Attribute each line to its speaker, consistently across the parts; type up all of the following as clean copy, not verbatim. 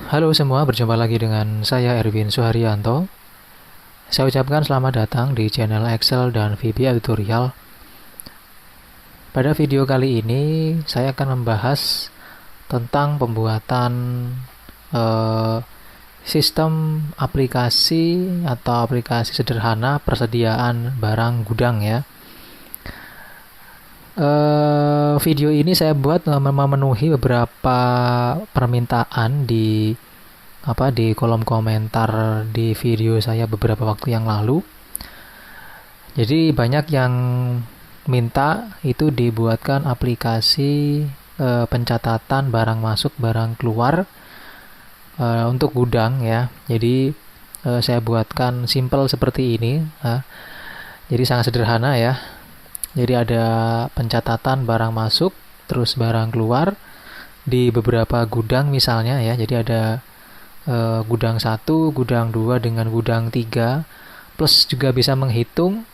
Speaker 1: Halo semua, berjumpa lagi dengan saya Erwin Suharyanto. Saya ucapkan selamat datang di channel Excel dan VBA Tutorial. Pada video kali ini saya akan membahas tentang pembuatan sistem aplikasi atau aplikasi sederhana persediaan barang gudang ya. Video ini saya buat memenuhi beberapa permintaan di kolom komentar di video saya beberapa waktu yang lalu. Jadi banyak yang minta itu dibuatkan aplikasi pencatatan barang masuk barang keluar untuk gudang ya. Jadi saya buatkan simple seperti ini. Jadi sangat sederhana ya. Jadi ada pencatatan barang masuk, terus barang keluar di beberapa gudang misalnya ya. Jadi ada gudang 1, gudang 2 dengan gudang 3, plus juga bisa menghitung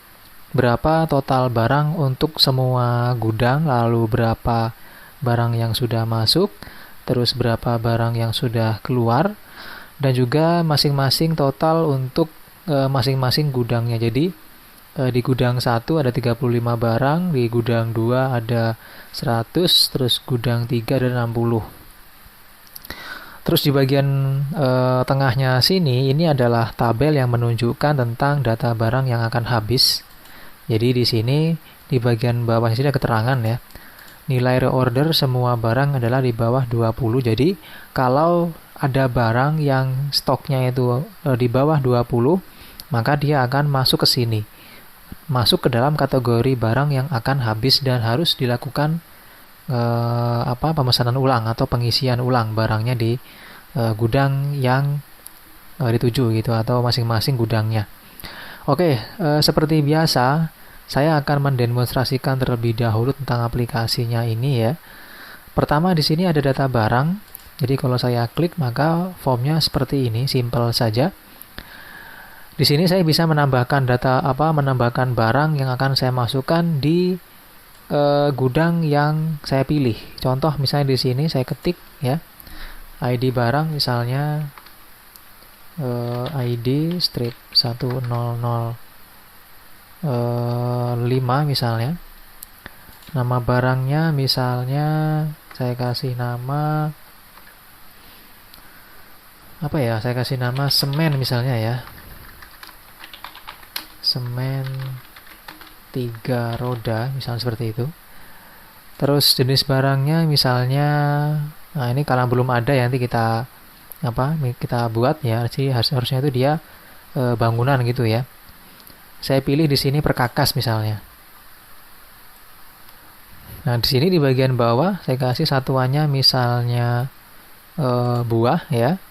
Speaker 1: berapa total barang untuk semua gudang, lalu berapa barang yang sudah masuk, terus berapa barang yang sudah keluar, dan juga masing-masing total untuk masing-masing gudangnya. Jadi di gudang 1 ada 35 barang, di gudang 2 ada 100, terus gudang 3 ada 60. Terus di bagian tengahnya sini, ini adalah tabel yang menunjukkan tentang data barang yang akan habis. Jadi di sini, di bagian bawah sini ada keterangan ya. Nilai reorder semua barang adalah di bawah 20. Jadi kalau ada barang yang stoknya itu di bawah 20, maka dia akan masuk ke sini. Masuk ke dalam kategori barang yang akan habis dan harus dilakukan pemesanan ulang atau pengisian ulang barangnya di gudang yang dituju gitu atau masing-masing gudangnya. Oke, seperti biasa saya akan mendemonstrasikan terlebih dahulu tentang aplikasinya ini ya. Pertama di sini ada data barang. Jadi kalau saya klik maka formnya seperti ini, simple saja. Di sini saya bisa menambahkan menambahkan barang yang akan saya masukkan di gudang yang saya pilih. Contoh misalnya di sini saya ketik ya, ID barang misalnya ID strip 1005 misalnya. Nama barangnya misalnya saya kasih nama saya kasih nama semen misalnya ya. Semen 3 roda misalnya seperti itu. Terus jenis barangnya misalnya, nah ini kalau belum ada ya nanti kita buat ya. Jadi harusnya itu dia bangunan gitu ya. Saya pilih di sini perkakas misalnya. Nah di sini di bagian bawah saya kasih satuannya misalnya buah ya.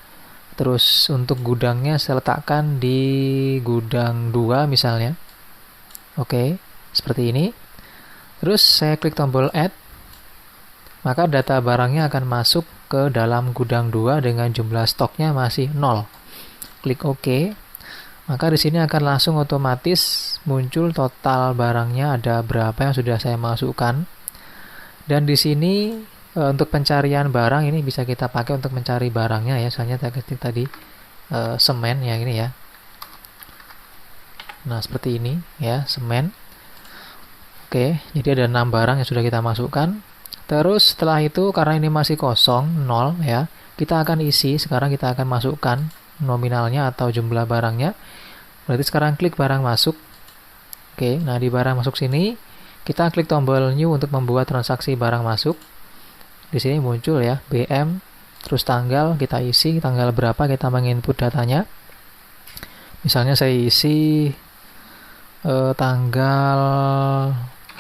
Speaker 1: Terus untuk gudangnya saya letakkan di gudang 2 misalnya. Oke, seperti ini. Terus saya klik tombol add. Maka data barangnya akan masuk ke dalam gudang 2 dengan jumlah stoknya masih 0. Klik OK. Maka di sini akan langsung otomatis muncul total barangnya ada berapa yang sudah saya masukkan. Dan di sini untuk pencarian barang ini bisa kita pakai untuk mencari barangnya ya. Misalnya saya ketik tadi semen ya ini ya. Nah seperti ini ya, semen. Oke, jadi ada 6 barang yang sudah kita masukkan. Terus setelah itu karena ini masih kosong 0 ya, kita akan isi. Sekarang kita akan masukkan nominalnya atau jumlah barangnya. Berarti sekarang klik barang masuk. Oke, nah di barang masuk sini kita klik tombol new untuk membuat transaksi barang masuk. Di sini muncul ya BM, terus tanggal kita isi, tanggal berapa kita menginput datanya. Misalnya saya isi tanggal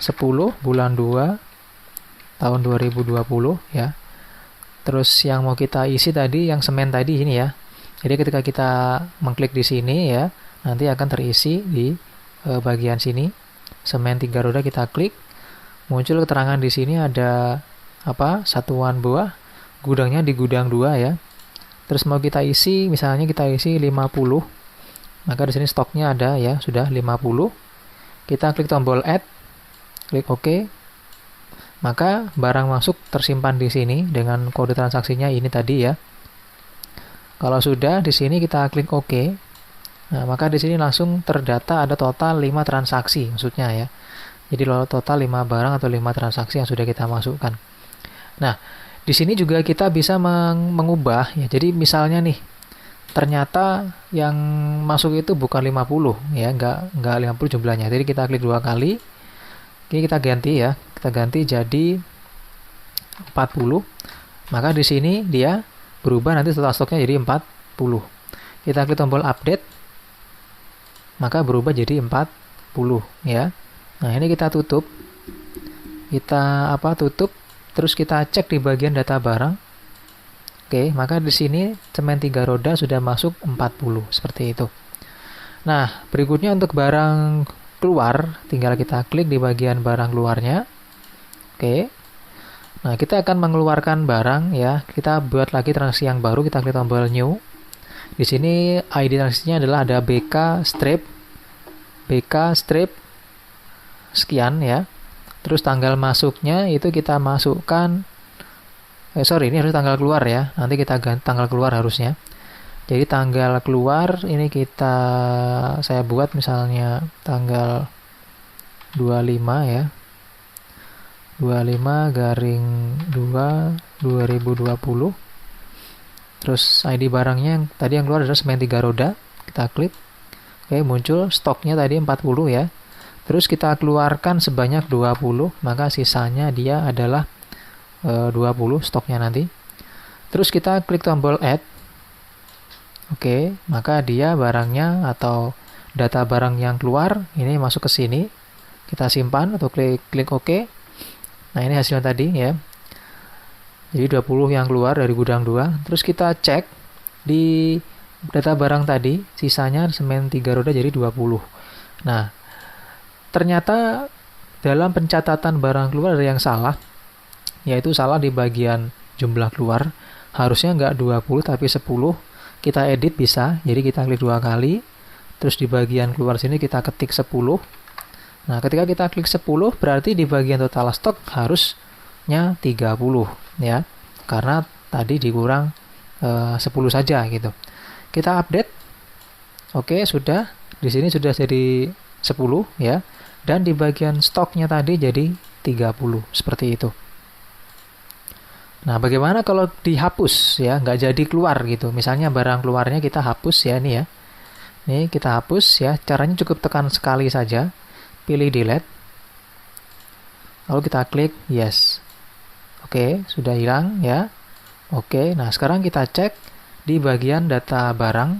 Speaker 1: 10 bulan 2 tahun 2020 ya. Terus yang mau kita isi tadi, yang semen tadi ini ya. Jadi ketika kita mengklik di sini ya, nanti akan terisi di bagian sini. Semen 3 roda kita klik, muncul keterangan di sini ada apa? Satuan buah, gudangnya di gudang 2 ya. Terus mau kita isi, misalnya kita isi 50. Maka di sini stoknya ada ya, sudah 50. Kita klik tombol add, klik OK. Maka barang masuk tersimpan di sini dengan kode transaksinya ini tadi ya. Kalau sudah, di sini kita klik OK. Nah, maka di sini langsung terdata ada total 5 transaksi maksudnya ya. Jadi total 5 barang atau 5 transaksi yang sudah kita masukkan. Nah, di sini juga kita bisa mengubah ya. Jadi misalnya nih, ternyata yang masuk itu bukan 50 ya, enggak 50 jumlahnya. Jadi kita klik 2 kali. Ini kita ganti ya. Kita ganti jadi 40. Maka di sini dia berubah nanti total stoknya jadi 40. Kita klik tombol update. Maka berubah jadi 40 ya. Nah, ini kita tutup. Kita tutup, terus kita cek di bagian data barang. Oke, maka di sini semen 3 roda sudah masuk 40 seperti itu. Nah, berikutnya untuk barang keluar, tinggal kita klik di bagian barang keluarnya. Oke. Nah, kita akan mengeluarkan barang ya. Kita buat lagi transaksi yang baru, kita klik tombol new. Di sini ID transaksinya adalah ada BK strip sekian ya. Terus tanggal masuknya itu kita masukkan ini harus tanggal keluar ya. Nanti kita ganti tanggal keluar harusnya. Jadi tanggal keluar ini saya buat misalnya tanggal 25 ya. 25/2/2020. Terus ID barangnya yang tadi yang keluar adalah semen 3 roda. Kita klik. Oke, muncul stoknya tadi 40 ya. Terus kita keluarkan sebanyak 20, maka sisanya dia adalah 20 stoknya nanti. Terus kita klik tombol add. Oke, maka dia barangnya atau data barang yang keluar ini masuk ke sini. Kita simpan atau klik OK. Nah, ini hasilnya tadi ya. Jadi 20 yang keluar dari gudang 2. Terus kita cek di data barang tadi, sisanya semen 3 roda jadi 20. Nah, ternyata dalam pencatatan barang keluar ada yang salah, yaitu salah di bagian jumlah keluar. Harusnya nggak 20 tapi 10. Kita edit bisa, jadi kita klik 2 kali, terus di bagian keluar sini kita ketik 10. Nah, ketika kita klik 10, berarti di bagian total stok harusnya 30 ya, karena tadi dikurang 10 saja gitu. Kita update. Oke, sudah. Di sini sudah jadi 10 ya, dan di bagian stoknya tadi jadi 30 seperti itu. Nah, bagaimana kalau dihapus ya, nggak jadi keluar gitu. Misalnya barang keluarnya kita hapus ya, nih ya. Nih kita hapus ya, caranya cukup tekan sekali saja. Pilih delete. Lalu kita klik yes. Oke, sudah hilang ya. Oke, nah sekarang kita cek di bagian data barang.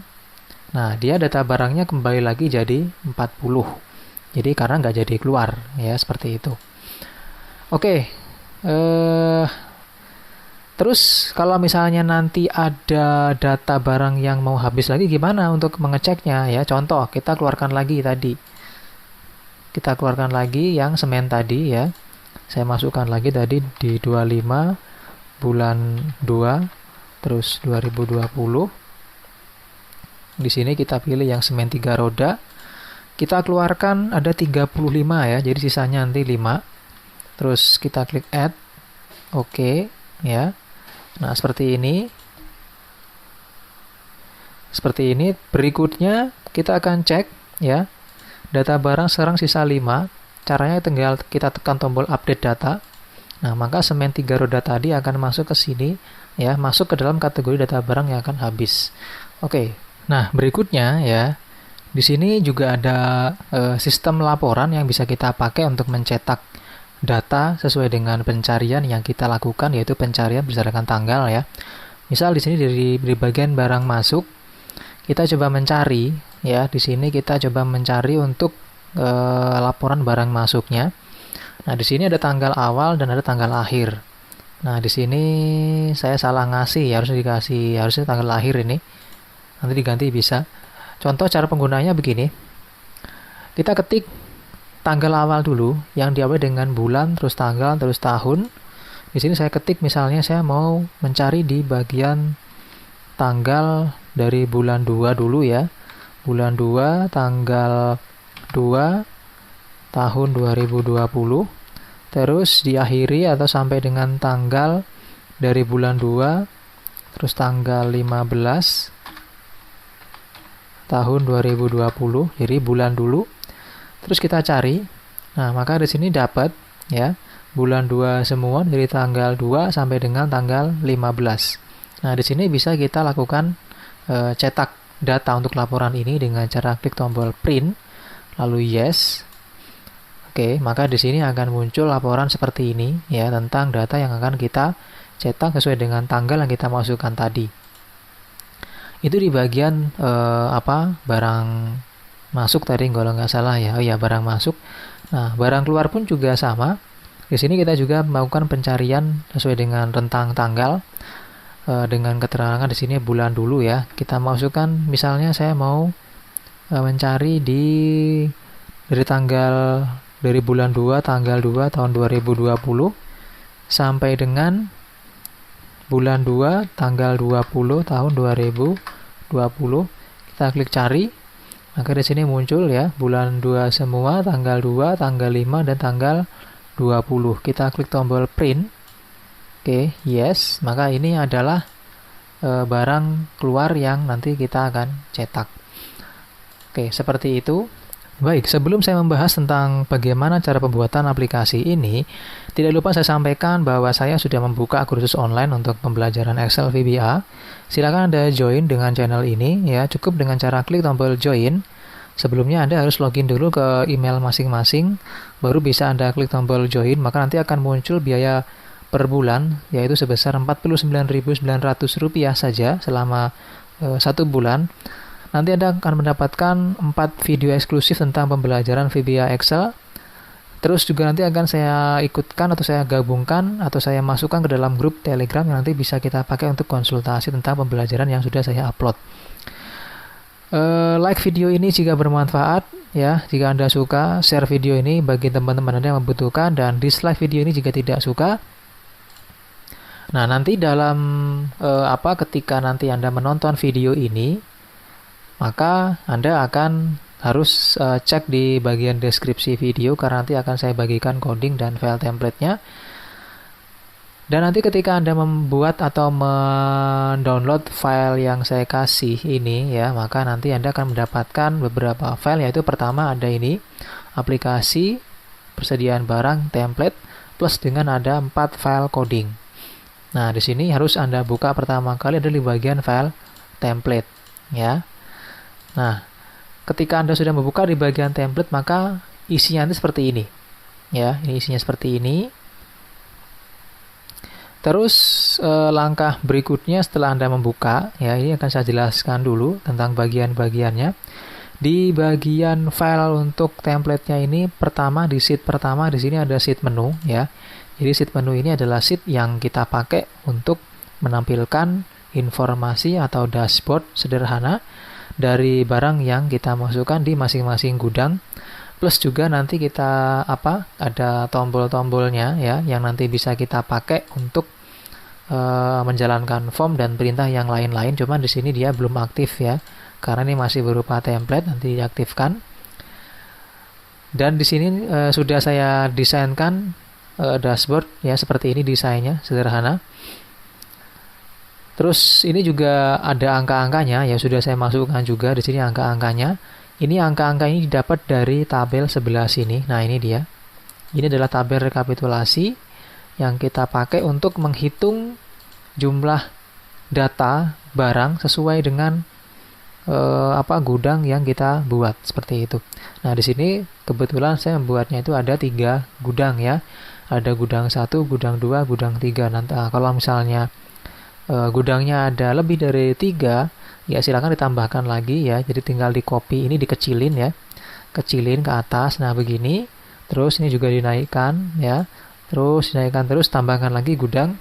Speaker 1: Nah, dia data barangnya kembali lagi jadi 40. Jadi karena nggak jadi keluar ya, seperti itu. Oke, terus kalau misalnya nanti ada data barang yang mau habis lagi gimana untuk mengeceknya ya? Contoh, kita keluarkan lagi tadi. Kita keluarkan lagi yang semen tadi ya. Saya masukkan lagi tadi di 25 bulan 2 terus 2020. Di sini kita pilih yang semen 3 roda. Kita keluarkan ada 35 ya. Jadi sisanya nanti 5. Terus kita klik add. Oke ya. Nah, seperti ini. Seperti ini. Berikutnya kita akan cek ya. Data barang sekarang sisa 5. Caranya tinggal kita tekan tombol update data. Nah, maka semen 3 roda tadi akan masuk ke sini ya, masuk ke dalam kategori data barang yang akan habis. Oke. Nah, berikutnya ya. Di sini juga ada sistem laporan yang bisa kita pakai untuk mencetak data sesuai dengan pencarian yang kita lakukan, yaitu pencarian berdasarkan tanggal ya. Misal di sini di bagian barang masuk, kita coba mencari ya. Di sini kita coba mencari untuk laporan barang masuknya. Nah, di sini ada tanggal awal dan ada tanggal akhir. Nah, di sini saya salah ngasih, harusnya tanggal lahir ini. Nanti diganti bisa. Contoh cara penggunanya begini. Kita ketik tanggal awal dulu yang diawali dengan bulan, terus tanggal, terus tahun. Di sini saya ketik misalnya saya mau mencari di bagian tanggal dari bulan 2 dulu ya. Bulan 2 tanggal 2 tahun 2020. Terus diakhiri atau sampai dengan tanggal dari bulan 2, terus tanggal 15 tahun 2020. Jadi bulan dulu. Terus kita cari. Nah, maka di sini dapat ya, bulan 2 semua dari tanggal 2 sampai dengan tanggal 15. Nah, di sini bisa kita lakukan cetak data untuk laporan ini dengan cara klik tombol print, lalu yes. Oke, maka di sini akan muncul laporan seperti ini ya, tentang data yang akan kita cetak sesuai dengan tanggal yang kita masukkan tadi. Itu di bagian barang masuk tadi kalau nggak salah ya. Oh ya, barang masuk. Nah, barang keluar pun juga sama. Di sini kita juga melakukan pencarian sesuai dengan rentang tanggal dengan keterangan di sini bulan dulu ya. Kita masukkan misalnya saya mau mencari dari bulan 2 tanggal 2 tahun 2020 sampai dengan bulan 2 tanggal 20 tahun 2020. Kita klik cari. Maka di sini muncul ya, bulan 2 semua, tanggal 2, tanggal 5 dan tanggal 20. Kita klik tombol print. Oke, yes. Maka ini adalah barang keluar yang nanti kita akan cetak. Oke, seperti itu. Baik, sebelum saya membahas tentang bagaimana cara pembuatan aplikasi ini, tidak lupa saya sampaikan bahwa saya sudah membuka kursus online untuk pembelajaran Excel VBA. Silakan Anda join dengan channel ini ya, cukup dengan cara klik tombol join. Sebelumnya Anda harus login dulu ke email masing-masing, baru bisa Anda klik tombol join, maka nanti akan muncul biaya per bulan, yaitu sebesar Rp49.900 saja selama 1 bulan. Nanti Anda akan mendapatkan 4 video eksklusif tentang pembelajaran VBA Excel. Terus juga nanti akan saya ikutkan atau saya gabungkan atau saya masukkan ke dalam grup Telegram yang nanti bisa kita pakai untuk konsultasi tentang pembelajaran yang sudah saya upload. Like video ini jika bermanfaat ya. Jika Anda suka, share video ini bagi teman-teman Anda yang membutuhkan, dan dislike video ini jika tidak suka. Nah, nanti ketika nanti Anda menonton video ini, maka Anda akan harus cek di bagian deskripsi video karena nanti akan saya bagikan coding dan file template-nya. Dan nanti ketika Anda membuat atau mendownload file yang saya kasih ini ya, maka nanti Anda akan mendapatkan beberapa file, yaitu pertama ada ini, aplikasi, persediaan barang, template, plus dengan ada 4 file coding. Nah, di sini harus Anda buka pertama kali ada di bagian file template ya. Nah, ketika Anda sudah membuka di bagian template, maka isinya nanti seperti ini. Ya, ini isinya seperti ini. Terus langkah berikutnya setelah Anda membuka, ya ini akan saya jelaskan dulu tentang bagian-bagiannya. Di bagian file untuk template-nya ini, pertama di sheet pertama di sini ada sheet menu ya. Jadi sheet menu ini adalah sheet yang kita pakai untuk menampilkan informasi atau dashboard sederhana dari barang yang kita masukkan di masing-masing gudang, plus juga nanti kita ada tombol-tombolnya ya yang nanti bisa kita pakai untuk menjalankan form dan perintah yang lain-lain. Cuman di sini dia belum aktif ya, karena ini masih berupa template, nanti diaktifkan. Dan di sini sudah saya desainkan dashboard ya, seperti ini desainnya, sederhana. Terus ini juga ada angka-angkanya ya, sudah saya masukkan juga di sini angka-angkanya. Ini angka-angka ini didapat dari tabel sebelah sini. Nah, ini dia. Ini adalah tabel rekapitulasi yang kita pakai untuk menghitung jumlah data barang sesuai dengan gudang yang kita buat, seperti itu. Nah, di sini kebetulan saya membuatnya itu ada 3 gudang ya. Ada gudang 1, gudang 2, gudang 3. Nanti kalau misalnya gudangnya ada lebih dari 3, ya silakan ditambahkan lagi ya. Jadi tinggal di copy, ini dikecilin ya, kecilin ke atas. Nah, begini. Terus ini juga dinaikkan ya, terus dinaikkan, terus tambahkan lagi gudang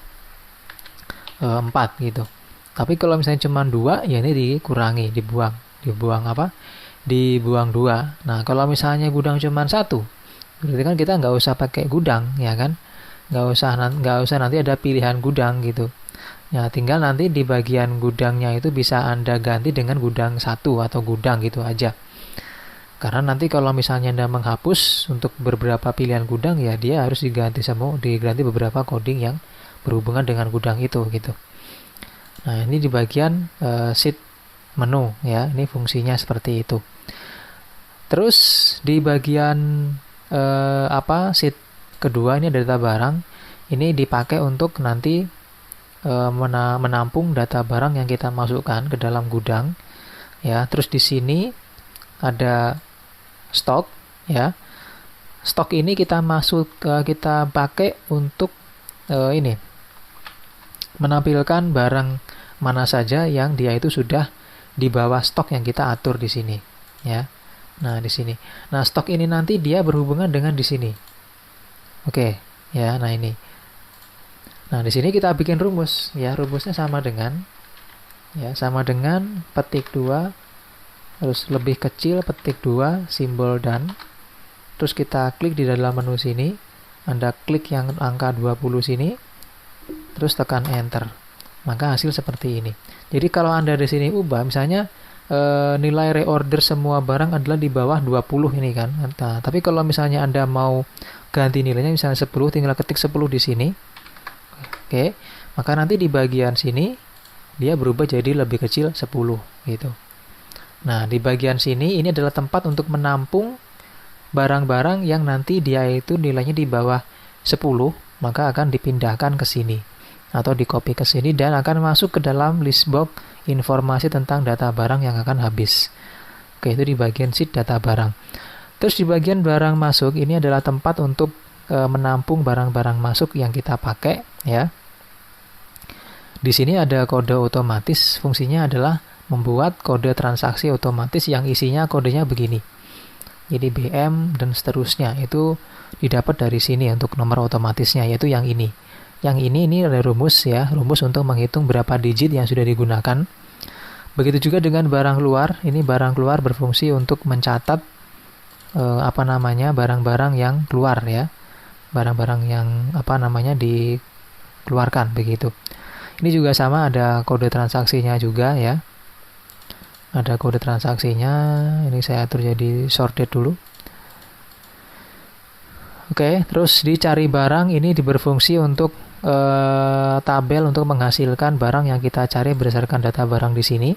Speaker 1: 4 gitu. Tapi kalau misalnya cuma 2, ya ini dikurangi, dibuang apa? Dibuang 2. Nah, kalau misalnya gudang cuma 1, berarti kan kita nggak usah pakai gudang, ya kan? Nggak usah nanti ada pilihan gudang gitu. Ya, tinggal nanti di bagian gudangnya itu bisa Anda ganti dengan gudang 1 atau gudang gitu aja. Karena nanti kalau misalnya Anda menghapus untuk beberapa pilihan gudang, ya dia harus diganti beberapa coding yang berhubungan dengan gudang itu gitu. Nah, ini di bagian sheet menu ya, ini fungsinya seperti itu. Terus di bagian sheet kedua ini data barang, ini dipakai untuk nanti menampung data barang yang kita masukkan ke dalam gudang ya. Terus di sini ada stok ya. Stok ini kita pakai untuk ini menampilkan barang mana saja yang dia itu sudah di bawah stok yang kita atur di sini ya. Nah, di sini. Nah, stok ini nanti dia berhubungan dengan di sini. Oke, ya. Nah, ini. Nah, di sini kita bikin rumus ya. Rumusnya sama dengan petik 2 terus lebih kecil petik 2 simbol dan, terus kita klik di dalam menu sini, Anda klik yang angka 20 sini, terus tekan enter, maka hasil seperti ini. Jadi kalau Anda di sini ubah, misalnya nilai reorder semua barang adalah di bawah 20 ini kan. Nah, tapi kalau misalnya Anda mau ganti nilainya misalnya 10, tinggal ketik 10 di sini. Oke, maka nanti di bagian sini dia berubah jadi lebih kecil 10 gitu. Nah, di bagian sini ini adalah tempat untuk menampung barang-barang yang nanti dia itu nilainya di bawah 10, maka akan dipindahkan ke sini atau di copy ke sini dan akan masuk ke dalam list box informasi tentang data barang yang akan habis. Oke, itu di bagian sheet data barang. Terus di bagian barang masuk, ini adalah tempat untuk menampung barang-barang masuk yang kita pakai ya. Di sini ada kode otomatis, fungsinya adalah membuat kode transaksi otomatis yang isinya kodenya begini. Jadi BM dan seterusnya itu didapat dari sini untuk nomor otomatisnya, yaitu yang ini. Yang ini ada rumus ya, rumus untuk menghitung berapa digit yang sudah digunakan. Begitu juga dengan barang keluar. Ini barang keluar berfungsi untuk mencatat barang-barang yang keluar ya. Barang-barang yang dikeluarkan begitu. Ini juga sama, ada kode transaksinya juga ya. Ada kode transaksinya, ini saya atur jadi sorted dulu. Oke, terus dicari barang ini berfungsi untuk tabel untuk menghasilkan barang yang kita cari berdasarkan data barang di sini.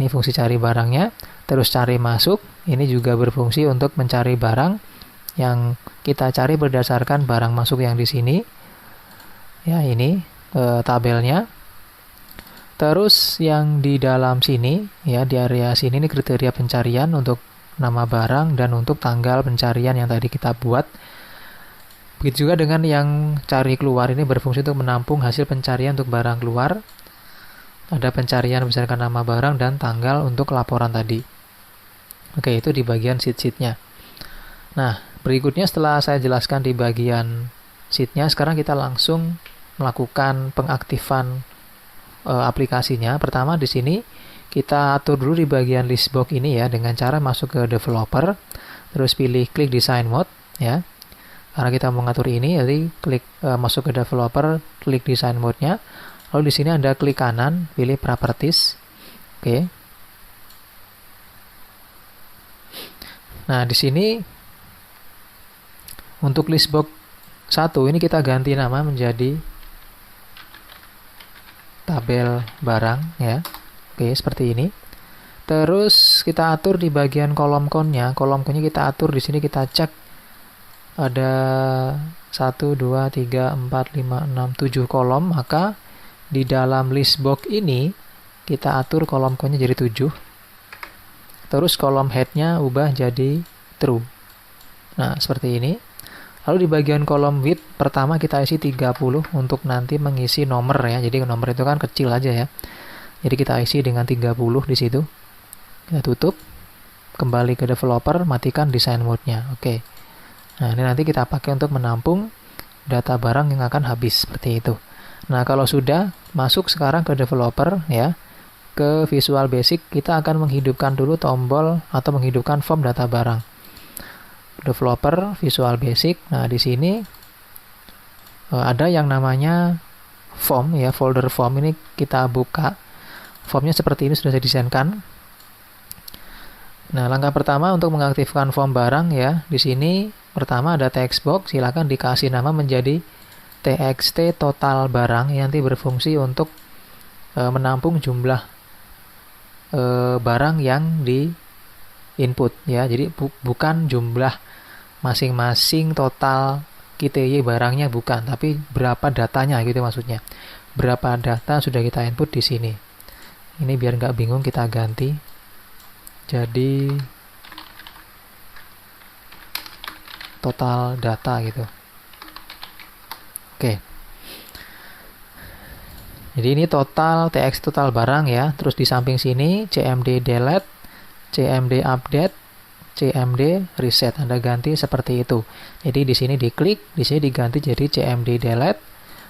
Speaker 1: Ini fungsi cari barangnya. Terus cari masuk, ini juga berfungsi untuk mencari barang yang kita cari berdasarkan barang masuk yang di sini. Ya, ini tabelnya. Terus yang di dalam sini ya, di area sini ini kriteria pencarian untuk nama barang dan untuk tanggal pencarian yang tadi kita buat. Begitu juga dengan yang cari keluar, ini berfungsi untuk menampung hasil pencarian untuk barang keluar. Ada pencarian berdasarkan nama barang dan tanggal untuk laporan tadi. Oke, itu di bagian sheet-sheetnya. Nah, berikutnya setelah saya jelaskan di bagian sheet-nya, sekarang kita langsung melakukan pengaktifan aplikasinya. Pertama di sini kita atur dulu di bagian list box ini ya, dengan cara masuk ke developer, terus pilih klik design mode ya. Karena kita mau mengatur ini, jadi klik masuk ke developer, klik design mode-nya. Lalu di sini Anda klik kanan, pilih properties. Oke. Nah, di sini untuk list box 1 ini kita ganti nama menjadi tabel barang ya. Oke, seperti ini. Terus kita atur di bagian kolom count-nya. Kolom count-nya kita atur di sini, kita cek ada 1 2 3 4 5 6 7 kolom, maka di dalam list box ini kita atur kolom count-nya jadi 7. Terus kolom head-nya ubah jadi true. Nah, seperti ini. Lalu di bagian kolom width pertama kita isi 30 untuk nanti mengisi nomor ya. Jadi nomor itu kan kecil aja ya. Jadi kita isi dengan 30 di situ. Kita tutup. Kembali ke developer, matikan design mode-nya. Oke. Nah, ini nanti kita pakai untuk menampung data barang yang akan habis seperti itu. Nah, kalau sudah masuk sekarang ke developer ya, ke Visual Basic, kita akan menghidupkan dulu tombol atau menghidupkan form data barang. Developer Visual Basic. Nah, di sini ada yang namanya form ya, folder form. Ini kita buka. Formnya seperti ini sudah saya desainkan. Nah, langkah pertama untuk mengaktifkan form barang ya, di sini pertama ada text box, silakan dikasih nama menjadi txt total barang yang nanti berfungsi untuk menampung jumlah barang yang di input ya. Jadi bukan jumlah masing-masing total KTY barangnya, bukan, tapi berapa datanya gitu maksudnya. Berapa data sudah kita input di sini. Ini biar nggak bingung kita ganti. Jadi total data gitu. Oke. Jadi ini total txt total barang ya. Terus di samping sini cmd delete, cmd update, cmd reset. Anda ganti seperti itu. Jadi di sini diklik, di sini diganti jadi cmd delete.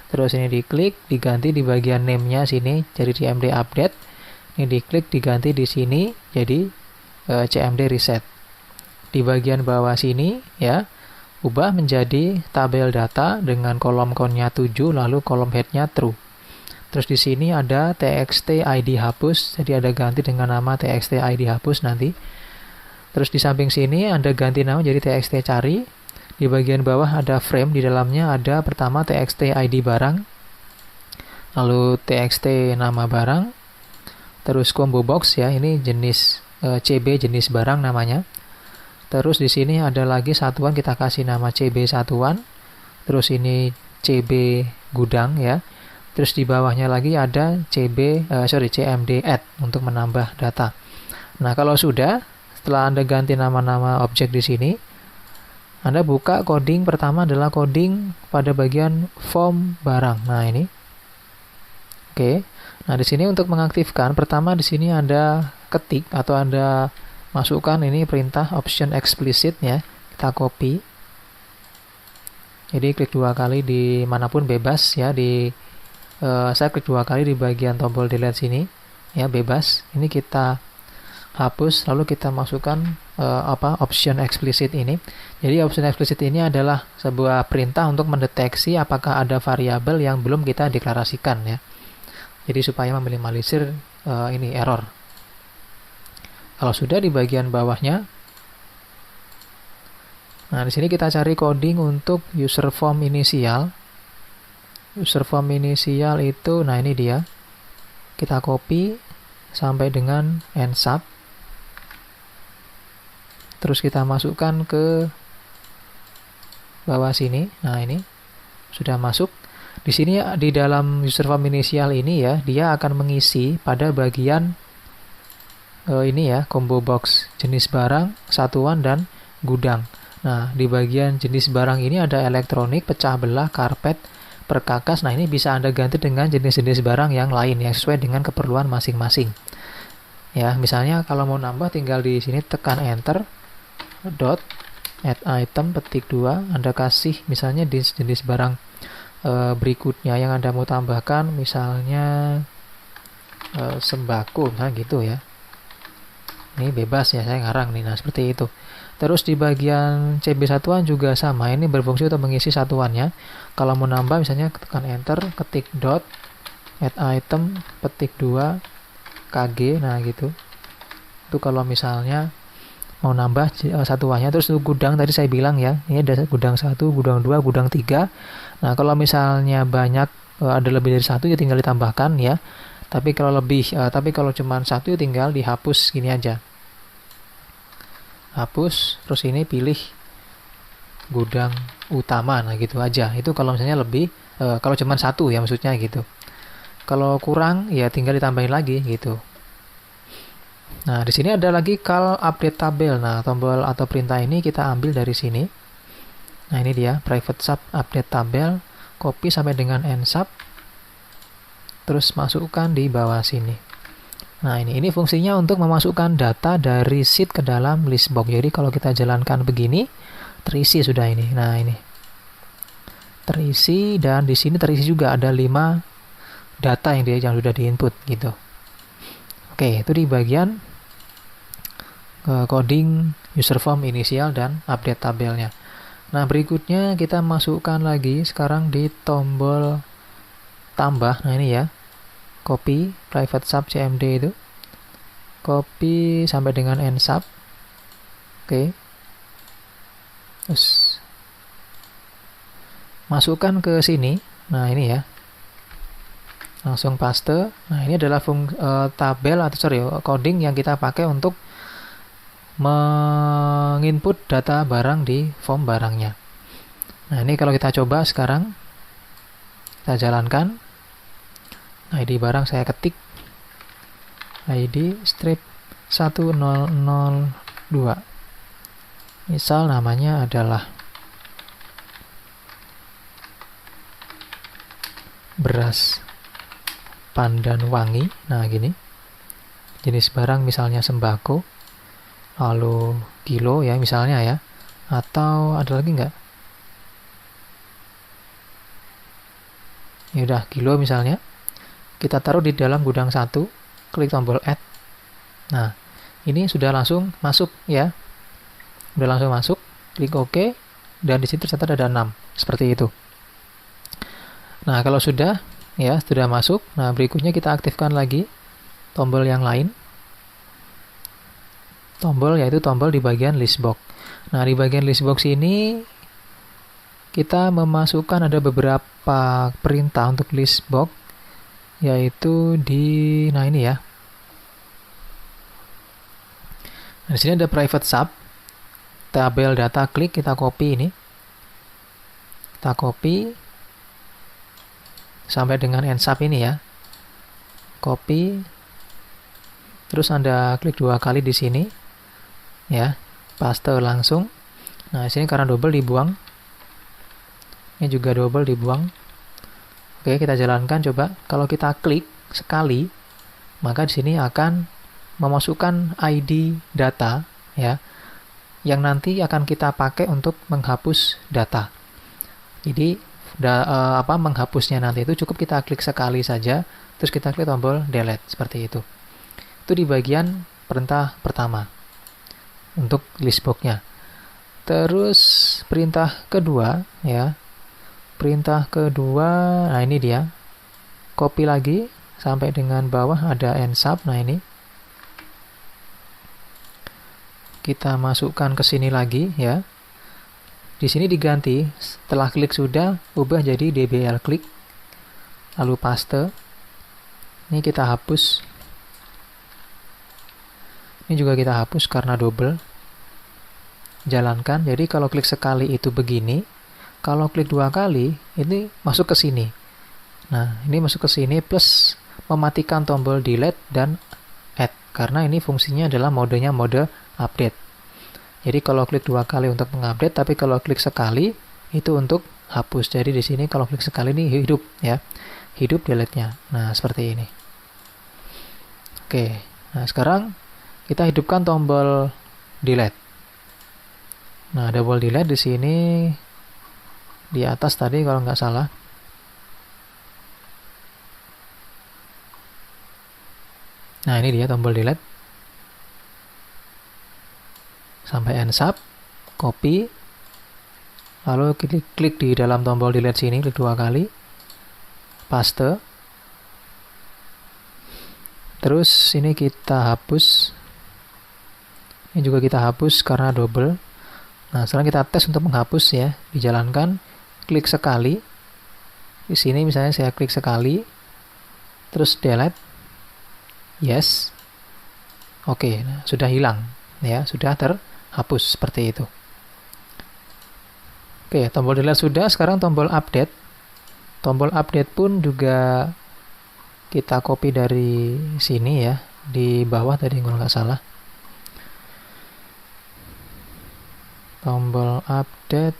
Speaker 1: Terus ini diklik, diganti di bagian name-nya sini jadi cmd update. Ini diklik, diganti di sini jadi cmd reset. Di bagian bawah sini ya, ubah menjadi tabel data dengan kolom count-nya 7 lalu kolom head-nya true. Terus di sini ada txt id hapus, jadi ada ganti dengan nama txt id hapus nanti. Terus di samping sini Anda ganti nama jadi txt cari. Di bagian bawah ada frame, di dalamnya ada pertama txt id barang, lalu txt nama barang, terus combo box ya, ini jenis CB jenis barang namanya. Terus di sini ada lagi satuan, kita kasih nama CB satuan. Terus ini CB gudang ya. Terus di bawahnya lagi ada CMD add untuk menambah data. Nah, kalau sudah, setelah Anda ganti nama-nama objek di sini, Anda buka coding pertama adalah coding pada bagian form barang. Nah, ini. Oke. Nah, di sini untuk mengaktifkan, pertama di sini Anda ketik atau Anda masukkan ini perintah option explicit ya. Kita copy. Jadi klik 2 kali di manapun bebas ya, saya klik 2 kali di bagian tombol delete sini ya, bebas. Ini kita hapus lalu kita masukkan option explicit ini. Jadi option explicit ini adalah sebuah perintah untuk mendeteksi apakah ada variabel yang belum kita deklarasikan ya. Jadi supaya meminimalisir ini error. Kalau sudah di bagian bawahnya, nah di sini kita cari coding untuk user form inisial. User form inisial itu, nah ini dia. Kita copy sampai dengan ensub. Terus kita masukkan ke bawah sini. Nah ini sudah masuk. Di sini di dalam user form inisial ini ya, dia akan mengisi pada bagian ini ya, combo box, jenis barang, satuan, dan gudang. Nah, di bagian jenis barang ini ada elektronik, pecah belah, karpet, perkakas. Nah, ini bisa Anda ganti dengan jenis-jenis barang yang lain yang sesuai dengan keperluan masing-masing. Ya, misalnya kalau mau nambah tinggal di sini tekan enter, dot, add item, petik 2, Anda kasih misalnya jenis barang berikutnya yang Anda mau tambahkan, misalnya sembako, nah gitu ya. Ini bebas ya, saya ngarang nih. Nah, seperti itu. Terus di bagian CB satuan juga sama. Ini berfungsi untuk mengisi satuannya. Kalau mau nambah misalnya tekan enter, ketik dot, add item, petik 2, KG, nah gitu. Itu kalau misalnya mau nambah satuannya. Terus gudang tadi saya bilang ya, ini ada gudang 1, gudang 2, gudang 3. Nah, kalau misalnya banyak ada lebih dari 1 ya tinggal ditambahkan ya. Tapi kalau cuma 1 ya tinggal dihapus gini aja. Hapus, terus ini pilih gudang utama, nah gitu aja. Itu kalau misalnya lebih, kalau cuma 1 ya maksudnya gitu. Kalau kurang ya tinggal ditambahin lagi gitu. Nah, di sini ada lagi call update tabel. Nah, tombol atau perintah ini kita ambil dari sini. Nah, ini dia private sub update tabel. Copy sampai dengan ensub. Terus masukkan di bawah sini. Nah, ini fungsinya untuk memasukkan data dari sheet ke dalam list box. Jadi kalau kita jalankan begini, terisi sudah ini. Nah, ini. terisi, dan di sini terisi juga ada 5 data yang sudah diinput gitu. Oke, itu di bagian coding user form inisial dan update tabelnya. Nah, berikutnya kita masukkan lagi sekarang di tombol tambah. Nah, ini ya, copy private sub cmd itu, copy sampai dengan end sub. Oke, terus masukkan ke sini. Nah, ini ya, langsung paste. Nah, ini adalah tabel atau coding yang kita pakai untuk menginput data barang di form barangnya. Nah, ini kalau kita coba sekarang, kita jalankan. ID barang saya ketik, ID strip 1002. Misal namanya adalah beras pandan wangi. Nah, gini. Jenis barang misalnya sembako, lalu kilo ya misalnya ya. Atau ada lagi nggak? Ya udah, kilo misalnya. Kita taruh di dalam gudang 1, klik tombol add. Nah, ini sudah langsung masuk ya. Sudah langsung masuk, klik OK, dan di situ ternyata ada 6, seperti itu. Nah, kalau sudah masuk, nah berikutnya kita aktifkan lagi tombol yang lain. Yaitu tombol di bagian list box. Nah, di bagian list box ini kita memasukkan ada beberapa perintah untuk list box, yaitu nah ini ya. Nah, di sini ada private sub, tabel data klik, kita copy ini. Kita copy sampai dengan end sub ini ya. Copy. Terus Anda klik 2 kali di sini. Ya, paste langsung. Nah, di sini karena double dibuang. Ini juga double dibuang. Oke, kita jalankan coba. Kalau kita klik sekali, maka di sini akan memasukkan ID data ya, yang nanti akan kita pakai untuk menghapus data. Jadi menghapusnya nanti itu cukup kita klik sekali saja, terus kita klik tombol delete seperti itu. Itu di bagian perintah pertama untuk list box-nya. Terus perintah kedua ya. Perintah kedua, nah ini dia. Copy lagi sampai dengan bawah ada end sub. Nah, ini kita masukkan ke sini lagi ya. Di sini diganti, setelah klik sudah ubah jadi dbl klik, lalu paste. Ini kita hapus. Ini juga kita hapus karena double. Jalankan. Jadi kalau klik sekali itu begini, kalau klik 2 kali ini masuk ke sini. Nah, ini masuk ke sini plus mematikan tombol delete dan add, karena ini fungsinya adalah modenya mode update. Jadi kalau klik 2 kali untuk mengupdate, tapi kalau klik sekali itu untuk hapus. Jadi di sini kalau klik sekali ini hidup ya. Hidup delete-nya. Nah, seperti ini. Oke. Nah, sekarang kita hidupkan tombol delete. Nah, tombol delete di sini di atas tadi kalau nggak salah. Nah, ini dia tombol delete. Sampai end sub, copy, lalu klik di dalam tombol delete sini, klik 2 kali, paste. Terus ini kita hapus. Ini juga kita hapus karena double. Nah, sekarang kita tes untuk menghapus ya. Dijalankan, klik sekali. Di sini misalnya saya klik sekali, terus delete. Yes. Oke, nah, sudah hilang ya, sudah terhapus seperti itu. Oke, tombol delete sudah, sekarang tombol update. Tombol update pun juga kita copy dari sini ya, di bawah tadi kalau nggak salah. Tombol update.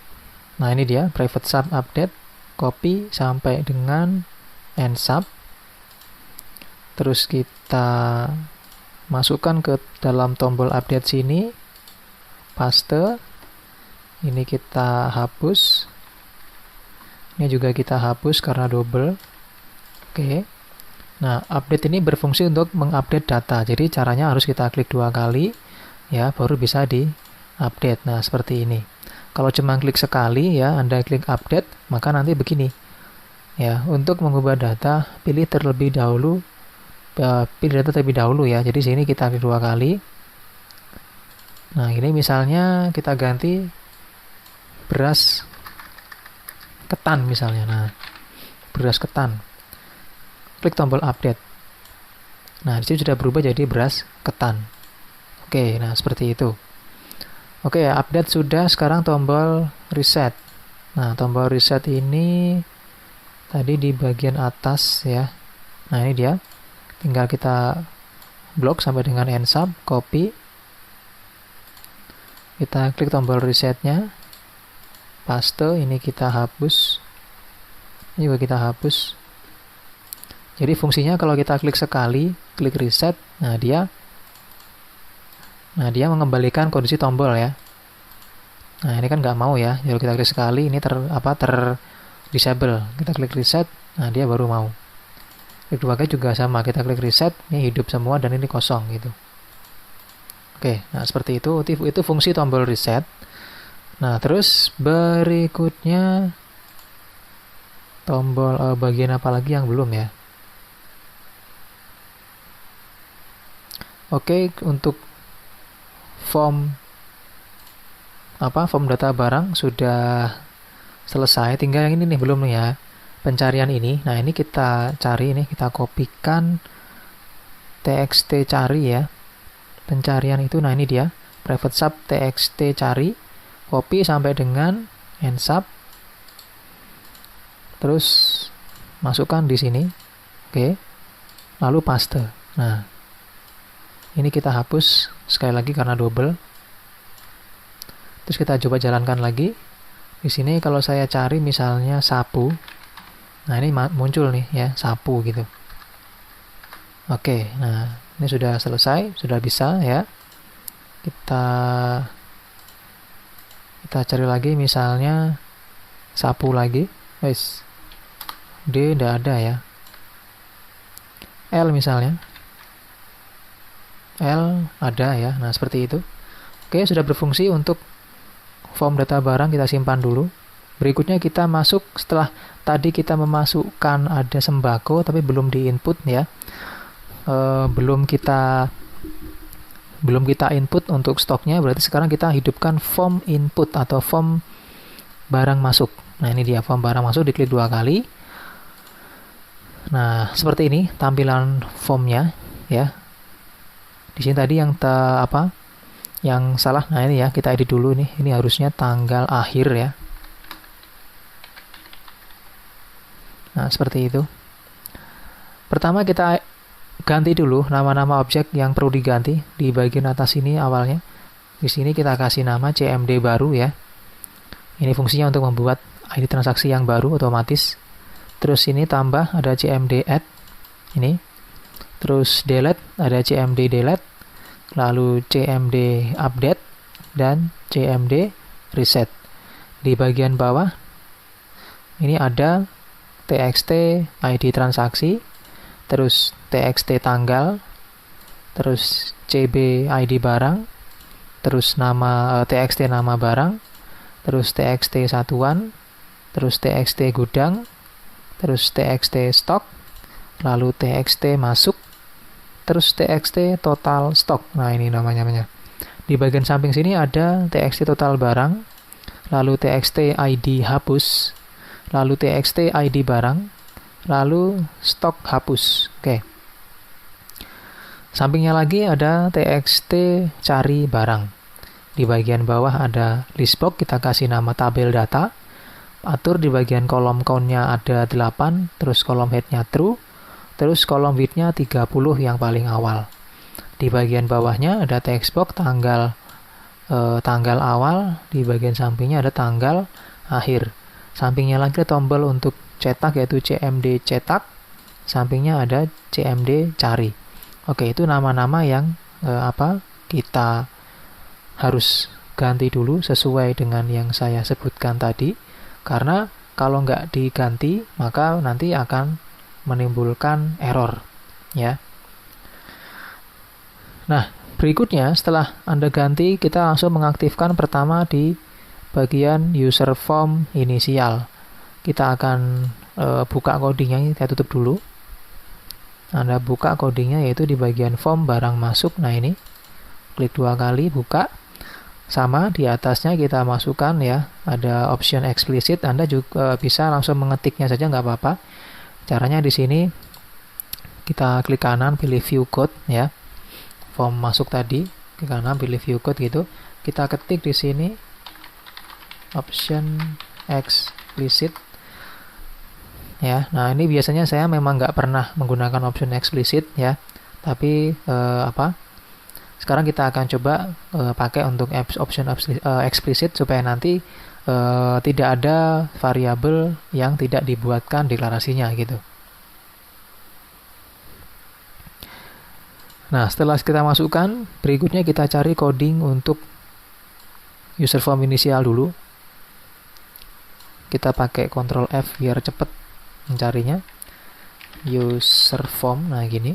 Speaker 1: Nah, ini dia private sub update. Copy sampai dengan end sub. Terus kita masukkan ke dalam tombol update sini, paste. Ini kita hapus. Ini juga kita hapus karena double. Oke. Nah, update ini berfungsi untuk mengupdate data. Jadi caranya harus kita klik 2 kali ya, baru bisa di-update. Nah, seperti ini. Kalau cuma klik sekali ya, Anda klik update, maka nanti begini. Ya, untuk mengubah data, pilih terlebih dahulu. Pilih data terlebih dahulu ya. Jadi sini kita klik 2 kali. Nah, ini misalnya kita ganti beras ketan misalnya. Nah, beras ketan. Klik tombol update. Nah, disitu sudah berubah jadi beras ketan. Oke, nah seperti itu. Oke, update sudah, sekarang tombol reset. Nah, tombol reset ini tadi di bagian atas ya. Nah, ini dia. Tinggal kita blok sampai dengan end sub, copy. Kita klik tombol resetnya. Paste, ini kita hapus. Ini juga kita hapus. Jadi fungsinya kalau kita klik sekali, klik reset, nah dia mengembalikan kondisi tombol ya. Nah, ini kan nggak mau ya. Kalau kita klik sekali, ini disable. Kita klik reset, nah dia baru mau. Klik 2 kali juga sama, kita klik reset, ini hidup semua dan ini kosong gitu. Oke, nah seperti itu. Itu fungsi tombol reset. Nah, terus berikutnya tombol bagian apa lagi yang belum ya? Oke, untuk form data barang sudah selesai. Tinggal yang ini nih belum nih ya. Pencarian ini. Nah, ini kita cari nih, kita kopikan txt cari ya. Pencarian itu, nah ini dia. Private sub txt cari. Copy sampai dengan end sub. Terus masukkan di sini. Oke. Lalu paste. Nah, ini kita hapus sekali lagi karena double. Terus kita coba jalankan lagi. Di sini kalau saya cari misalnya sapu. Nah, ini muncul nih ya, sapu gitu. Oke, nah ini sudah selesai, sudah bisa ya. Kita cari lagi misalnya sapu lagi. Guys. D tidak ada ya. L misalnya. L ada ya. Nah, seperti itu. Oke, sudah berfungsi untuk form data barang, kita simpan dulu. Berikutnya kita masuk, setelah tadi kita memasukkan ada sembako tapi belum di input ya. Belum kita input untuk stoknya, berarti sekarang kita hidupkan form input atau form barang masuk. Nah, ini dia form barang masuk, diklik 2 kali. Nah, seperti ini tampilan formnya ya. Di sini tadi yang salah. Nah, ini ya, kita edit dulu nih. Ini harusnya tanggal akhir ya. Nah, seperti itu. Pertama kita ganti dulu nama-nama objek yang perlu diganti di bagian atas ini awalnya. Di sini kita kasih nama CMD baru ya. Ini fungsinya untuk membuat ID transaksi yang baru otomatis. Terus ini tambah ada CMD add ini. Terus delete ada CMD delete. Lalu CMD update dan CMD reset. Di bagian bawah ini ada TXT ID transaksi, terus TXT tanggal, terus CB ID barang, terus nama TXT nama barang, terus TXT satuan, terus TXT gudang, terus TXT stok, lalu TXT masuk, terus TXT total stok. Nah, ini namanya. Di bagian samping sini ada TXT total barang, lalu TXT ID hapus, lalu TXT ID barang, lalu stok hapus. Oke. Sampingnya lagi ada TXT cari barang. Di bagian bawah ada list box, kita kasih nama tabel data. Atur di bagian kolom count-nya ada 8, terus kolom head-nya true, terus kolom width-nya 30 yang paling awal. Di bagian bawahnya ada text box tanggal awal, di bagian sampingnya ada tanggal akhir. Sampingnya lagi ada tombol untuk cetak yaitu CMD cetak, sampingnya ada CMD cari. Oke, itu nama-nama yang kita harus ganti dulu sesuai dengan yang saya sebutkan tadi, karena Kalau nggak diganti, maka nanti akan menimbulkan error, ya. Nah, berikutnya setelah Anda ganti, kita langsung mengaktifkan pertama di bagian user form inisial. Kita akan buka codingnya, saya tutup dulu. Anda buka codingnya yaitu di bagian form barang masuk. Nah ini, klik 2 kali, buka. Sama di atasnya kita masukkan ya, ada option explicit. Anda juga bisa langsung mengetiknya saja, nggak apa-apa. Caranya di sini kita klik kanan, pilih view code ya. Form masuk tadi, klik kanan, pilih view code gitu. Kita ketik di sini option explicit ya. Nah ini biasanya saya memang nggak pernah menggunakan option explicit ya, tapi sekarang kita akan coba pakai untuk option explicit supaya nanti tidak ada variabel yang tidak dibuatkan deklarasinya gitu. Nah setelah kita masukkan, berikutnya kita cari coding untuk user form inisial dulu. Kita pakai Ctrl F biar cepet mencarinya. User form, nah gini.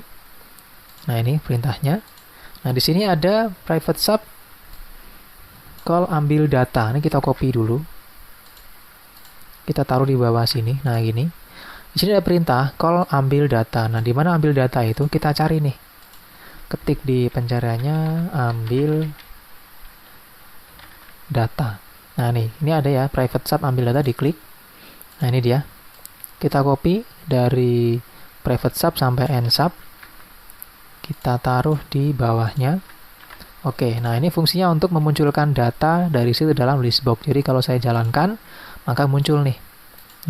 Speaker 1: Nah ini perintahnya. Nah di sini ada private sub call ambil data. Ini kita copy dulu. Kita taruh di bawah sini. Nah gini. Di sini ada perintah call ambil data. Nah di mana ambil data itu kita cari nih. Ketik di pencariannya ambil data. Nah nih, ini ada ya private sub ambil data, diklik. Nah ini dia. Kita copy dari private sub sampai end sub. Kita taruh di bawahnya. Oke, nah ini fungsinya untuk memunculkan data dari situ dalam list box. Jadi kalau saya jalankan, maka muncul nih.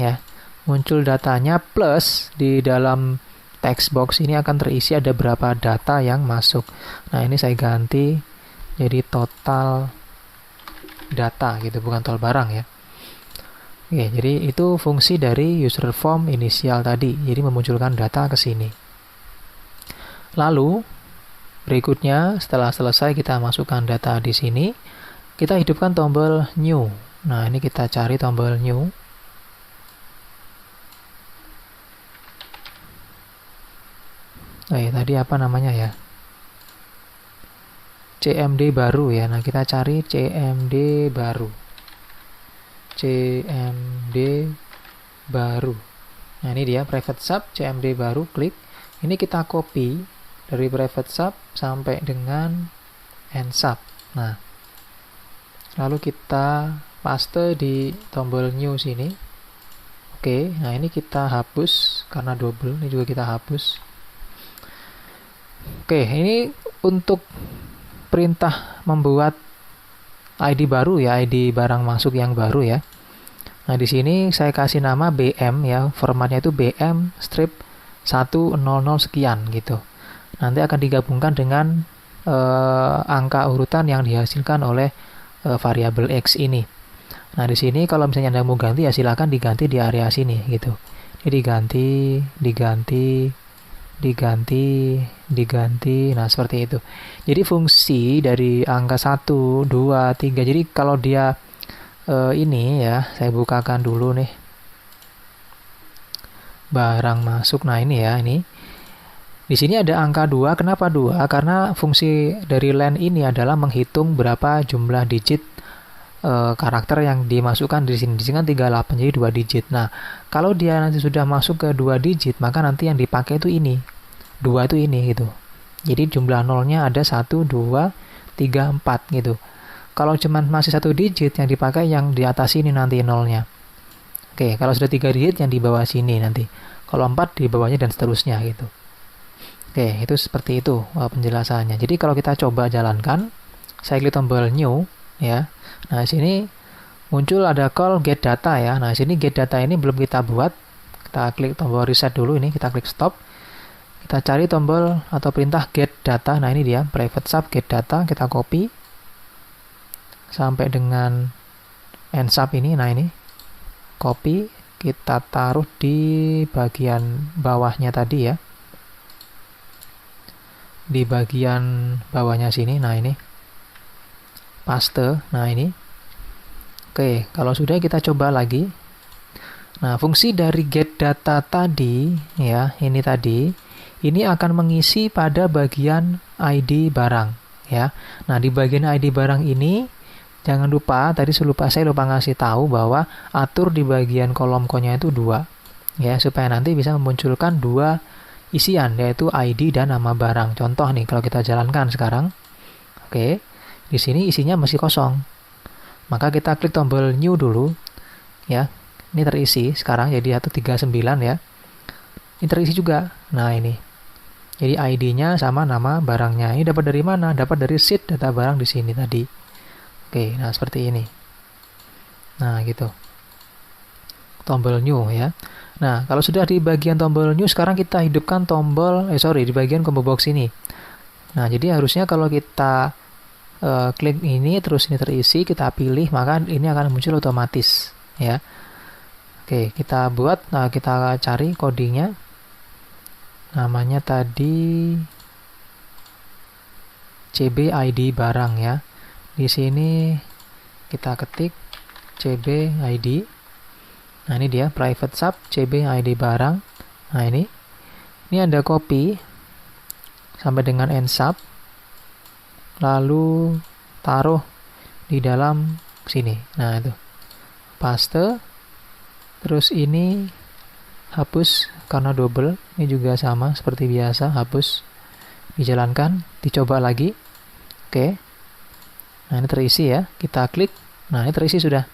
Speaker 1: Ya, muncul datanya plus di dalam text box ini akan terisi ada berapa data yang masuk. Nah ini saya ganti jadi total data gitu, bukan total barang ya. Oke, jadi itu fungsi dari user form inisial tadi. Jadi memunculkan data ke sini. Lalu berikutnya setelah selesai kita masukkan data di sini, kita hidupkan tombol new. Nah, ini kita cari tombol new. Tadi apa namanya ya? CMD baru ya. Nah, kita cari CMD baru. CMD baru. Nah, ini dia private sub CMD baru, klik. Ini kita copy dari private sub sampai dengan end sub. Nah, lalu kita paste di tombol new sini. Oke, nah ini kita hapus karena double, ini juga kita hapus. Oke, ini untuk perintah membuat ID baru ya, ID barang masuk yang baru ya. Nah, di sini saya kasih nama BM ya, formatnya itu BM strip 100 sekian gitu. Nanti akan digabungkan dengan angka urutan yang dihasilkan oleh variabel X ini. Nah, di sini kalau misalnya Anda mau ganti ya silakan diganti di area sini gitu. Jadi diganti. Nah, seperti itu. Jadi fungsi dari angka 1, 2, 3. Jadi kalau dia ini ya, saya bukakan dulu nih. Barang masuk. Nah, ini ya, ini. Di sini ada angka 2. Kenapa 2? Karena fungsi dari len ini adalah menghitung berapa jumlah digit karakter yang dimasukkan di sini. Di sini kan 38, jadi 2 digit. Nah, kalau dia nanti sudah masuk ke 2 digit, maka nanti yang dipakai itu ini. 2 itu ini gitu. Jadi jumlah nolnya ada 1, 2, 3, 4 gitu. Kalau cuman masih 1 digit, yang dipakai yang di atas ini nanti nolnya. Oke, kalau sudah 3 digit yang di bawah sini nanti. Kalau 4 di bawahnya dan seterusnya gitu. Oke, itu seperti itu penjelasannya. Jadi kalau kita coba jalankan, saya klik tombol new ya. Nah, sini muncul ada call get data ya. Nah, sini get data ini belum kita buat. Kita klik tombol reset dulu ini, kita klik stop. Kita cari tombol atau perintah get data. Nah, ini dia private sub get data, kita copy sampai dengan end sub ini. Nah, ini copy, kita taruh di bagian bawahnya tadi ya. Di bagian bawahnya sini. Nah, ini paste. Nah, ini oke, kalau sudah kita coba lagi. Nah, fungsi dari get data tadi, ya, ini akan mengisi pada bagian ID barang, ya. Nah, di bagian ID barang ini, jangan lupa, tadi saya lupa ngasih tahu bahwa atur di bagian kolom ko-nya itu 2, ya, supaya nanti bisa memunculkan 2 isian, yaitu ID dan nama barang. Contoh nih, kalau kita jalankan sekarang, oke, di sini isinya masih kosong. Maka kita klik tombol new dulu, ya. Ini terisi sekarang jadi 139 ya. Ini terisi juga. Nah, ini. Jadi ID-nya sama nama barangnya. Ini dapat dari mana? Dapat dari sheet data barang di sini tadi. Oke, nah seperti ini. Nah, gitu. Tombol new ya. Nah, kalau sudah di bagian tombol new, sekarang kita hidupkan di bagian combo box ini. Nah, jadi harusnya kalau kita klik ini, terus ini terisi, kita pilih, maka ini akan muncul otomatis ya. Oke, kita cari codingnya. Namanya tadi CB ID barang ya. Di sini kita ketik CB ID. Nah, ini dia private sub CB ID barang. Nah, ini Anda copy sampai dengan end sub. Lalu taruh di dalam sini. Nah, itu. Paste. Terus ini hapus karena double. Ini juga sama seperti biasa, hapus. Dijalankan, dicoba lagi. Oke. Nah, ini terisi ya. Kita klik. Nah, ini terisi sudah.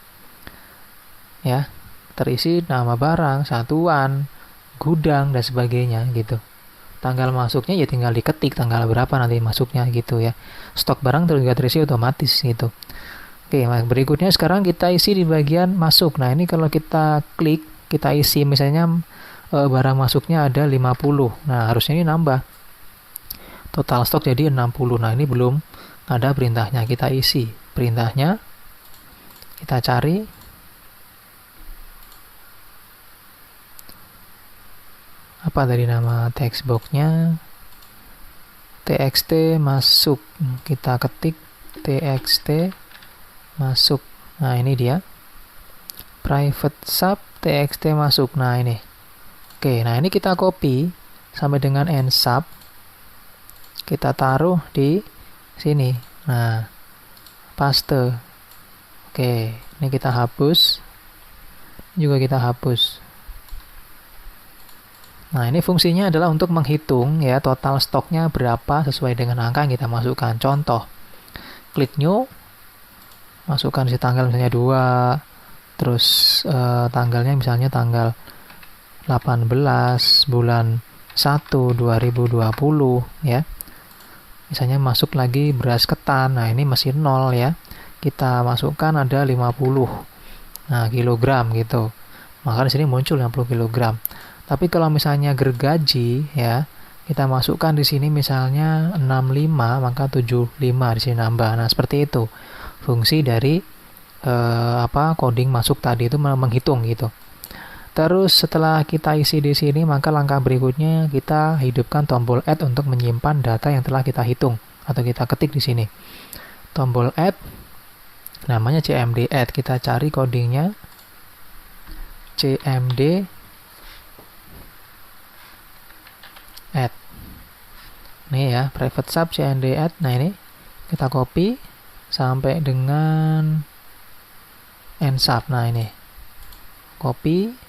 Speaker 1: Ya, terisi nama barang, satuan, gudang dan sebagainya gitu. Tanggal masuknya ya tinggal diketik tanggal berapa nanti masuknya gitu ya. Stok barang juga terisi otomatis gitu. Oke, berikutnya sekarang kita isi di bagian masuk. Nah, ini kalau kita klik, kita isi misalnya barang masuknya ada 50. Nah, harusnya ini nambah. Total stok jadi 60. Nah, ini belum ada perintahnya. Kita isi perintahnya. Kita cari. Apa tadi nama text box-nya? TXT masuk. Kita ketik TXT masuk. Nah, ini dia. Private sub TXT masuk. Nah, ini. Oke, nah ini kita copy sampai dengan end sub. Kita taruh di sini. Nah, paste. Oke, ini kita hapus. Juga kita hapus. Nah, ini fungsinya adalah untuk menghitung ya total stoknya berapa sesuai dengan angka yang kita masukkan. Contoh, klik new. Masukkan si tanggal misalnya 2, terus tanggalnya misalnya tanggal 18 bulan 1 2020 ya. Misalnya masuk lagi beras ketan. Nah, ini masih 0 ya. Kita masukkan ada 50. Nah, kilogram gitu. Maka di sini muncul 50 kilogram. Tapi kalau misalnya gergaji ya, kita masukkan di sini misalnya 65, maka 75 di sini nambah. Nah, seperti itu. Fungsi dari coding masuk tadi itu menghitung gitu. Terus setelah kita isi di sini, maka langkah berikutnya kita hidupkan tombol add untuk menyimpan data yang telah kita hitung atau kita ketik di sini. Tombol add namanya CMD add. Kita cari codingnya CMD add. Nih ya, private sub CMD add. Nah, ini kita copy sampai dengan end sub. Nah, ini copy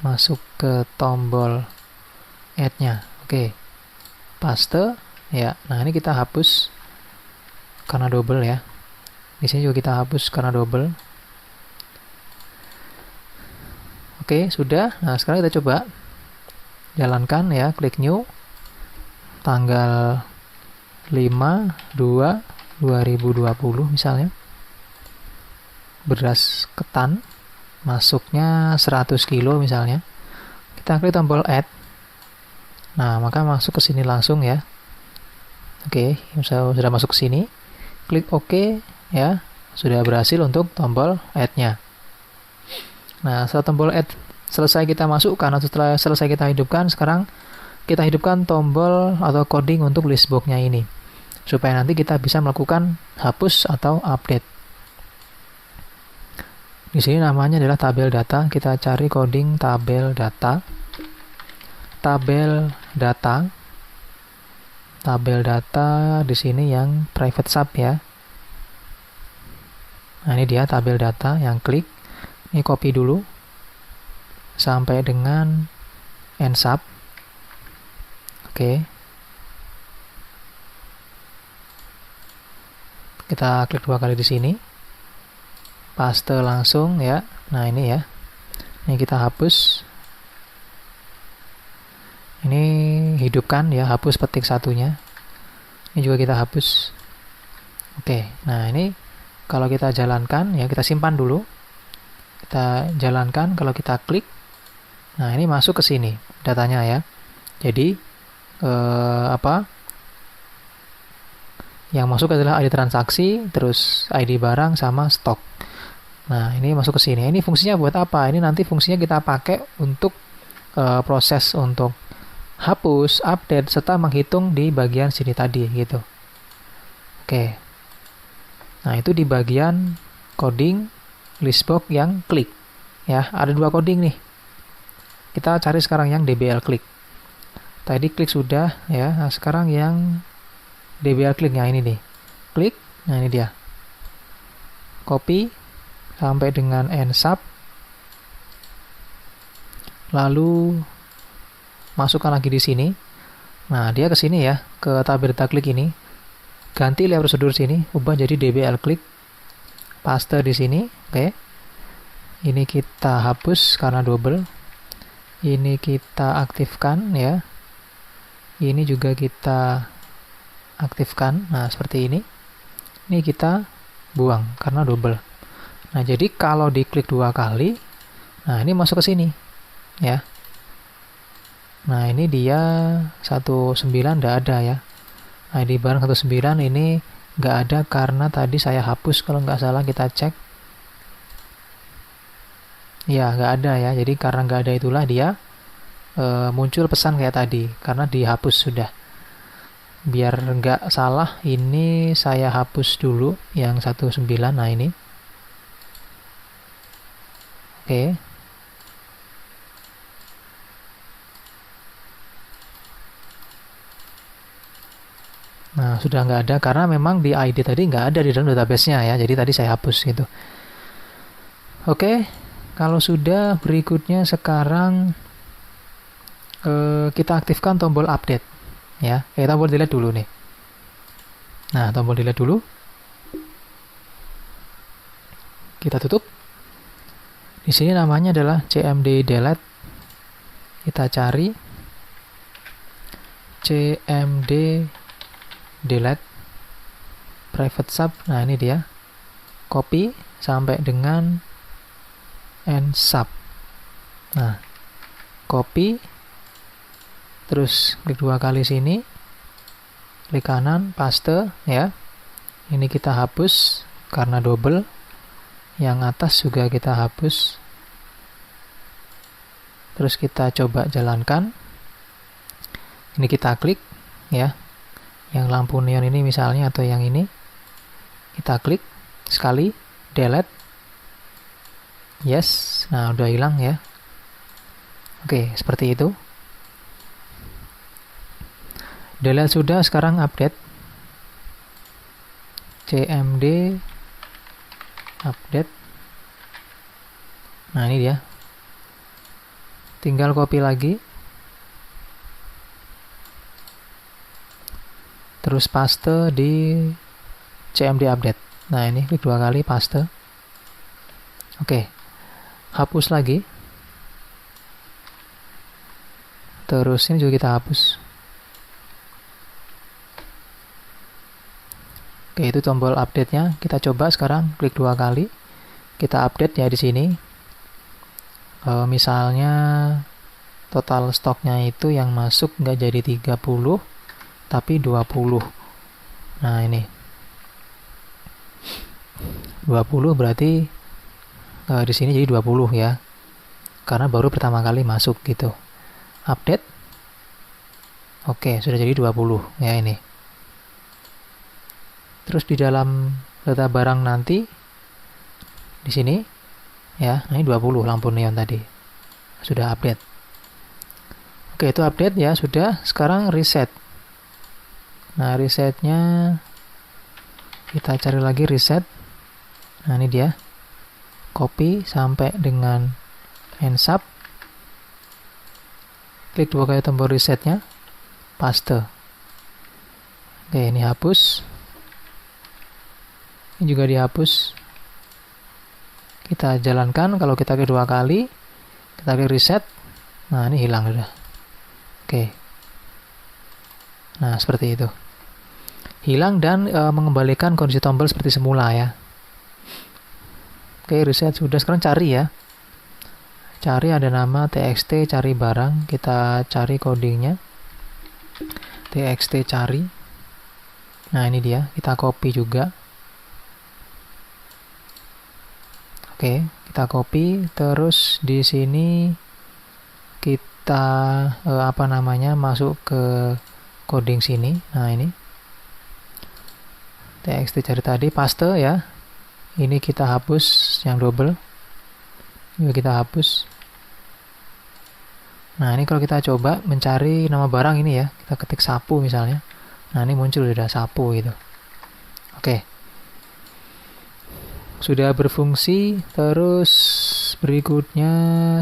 Speaker 1: masuk ke tombol add-nya. Oke. Paste ya. Nah, ini kita hapus karena double ya. Di sini juga kita hapus karena double. Oke, sudah. Nah, sekarang kita coba jalankan ya, klik new. Tanggal 5/2/2020 misalnya. Beras ketan masuknya 100 kilo misalnya. Kita klik tombol add. Nah, maka masuk ke sini langsung ya. Oke, sudah masuk ke sini. Klik OK ya. Sudah berhasil untuk tombol add-nya. Nah, setelah tombol add selesai kita masukkan atau setelah selesai kita hidupkan, sekarang kita hidupkan tombol atau coding untuk list box-nya ini. Supaya nanti kita bisa melakukan hapus atau update. Di sini namanya adalah tabel data. Kita cari coding tabel data. Tabel data. Tabel data di sini yang private sub ya. Nah, ini dia tabel data yang klik. Ini copy dulu sampai dengan end sub. Oke. Kita klik 2 kali di sini. Paste langsung ya. Nah, ini ya. Ini kita hapus. Ini hidupkan ya, hapus petik satunya. Ini juga kita hapus. Oke. Nah, ini kalau kita jalankan ya, kita simpan dulu. Kita jalankan, kalau kita klik. Nah, ini masuk ke sini datanya ya. Jadi yang masuk adalah ID transaksi, terus ID barang sama stok. Nah, ini masuk ke sini. Ini fungsinya buat apa? Ini nanti fungsinya kita pakai untuk proses untuk hapus, update, serta menghitung di bagian sini tadi gitu. Oke. Nah, itu di bagian coding listbox yang klik. Ya, ada 2 coding nih. Kita cari sekarang yang DBL klik. Tadi klik sudah ya. Nah, sekarang yang DBL klik yang ini nih. Klik. Nah, ini dia. Copy sampai dengan end sub. Lalu masukkan lagi di sini. Nah, dia ke sini ya, ke tabel data klik ini. Ganti layout prosedur sini, ubah jadi DBL klik. Paste di sini, oke. Ini kita hapus karena double. Ini kita aktifkan ya. Ini juga kita aktifkan. Nah, seperti ini. Ini kita buang karena double. Nah, jadi kalau diklik 2 kali, nah ini masuk ke sini ya. Nah, ini dia 19 nggak ada ya. ID barang 19 ini nggak ada karena tadi saya hapus, kalau nggak salah kita cek. Ya, nggak ada ya. Jadi karena nggak ada itulah dia muncul pesan kayak tadi, karena dihapus sudah. Biar nggak salah, ini saya hapus dulu yang 19. Nah, ini. Oke. Nah, sudah nggak ada karena memang di ID tadi nggak ada di dalam database-nya ya. Jadi tadi saya hapus gitu. Oke, kalau sudah, berikutnya sekarang kita aktifkan tombol update ya. Tombol delete dulu nih. Nah, tombol delete dulu. Kita tutup. Di sini namanya adalah cmd delete. Kita cari cmd delete private sub. Nah, ini dia. Copy sampai dengan end sub. Nah, copy, terus klik 2 kali sini, klik kanan, paste ya. Ini kita hapus karena double. Yang atas juga kita hapus. Terus kita coba jalankan. Ini kita klik ya. Yang lampu neon ini misalnya, atau yang ini. Kita klik sekali, delete. Yes. Nah, udah hilang ya. Oke, seperti itu. Delete sudah, sekarang update. cmd update. Nah, ini dia. Tinggal copy lagi. Terus paste di cmd update. Nah, ini klik 2 kali, paste. Oke. Hapus lagi. Terus ini juga kita hapus. Oke, itu tombol update-nya. Kita coba sekarang, klik 2 kali. Kita update ya di sini. Misalnya total stoknya itu yang masuk nggak jadi 30, tapi 20. Nah, ini 20 berarti di sini jadi 20 ya. Karena baru pertama kali masuk gitu. Update. Oke, sudah jadi 20 ya ini. Terus di dalam data barang nanti di sini ya. Nah, ini 20 lampu neon tadi. Sudah update. Oke, itu update ya, sudah. Sekarang reset. Nah, resetnya kita cari lagi reset. Nah, ini dia. Copy sampai dengan ensub. Klik 2 kali tombol resetnya. Paste. Oke, ini hapus. Ini juga dihapus. Kita jalankan. Kalau kita klik 2 kali, kita klik reset. Nah, ini hilang sudah. Oke. Nah, seperti itu. Hilang dan mengembalikan kondisi tombol seperti semula ya. Oke, reset sudah. Sekarang cari ya. Cari ada nama txt cari barang. Kita cari codingnya. Txt cari. Nah, ini dia. Kita copy juga. Oke, kita copy. Terus di sini kita masuk ke coding sini. Nah, ini txt cari tadi, paste ya. Ini kita hapus yang double. Ini kita hapus. Nah, ini kalau kita coba mencari nama barang ini ya, kita ketik sapu misalnya. Nah, ini muncul sudah sapu gitu. Oke. Sudah berfungsi. Terus berikutnya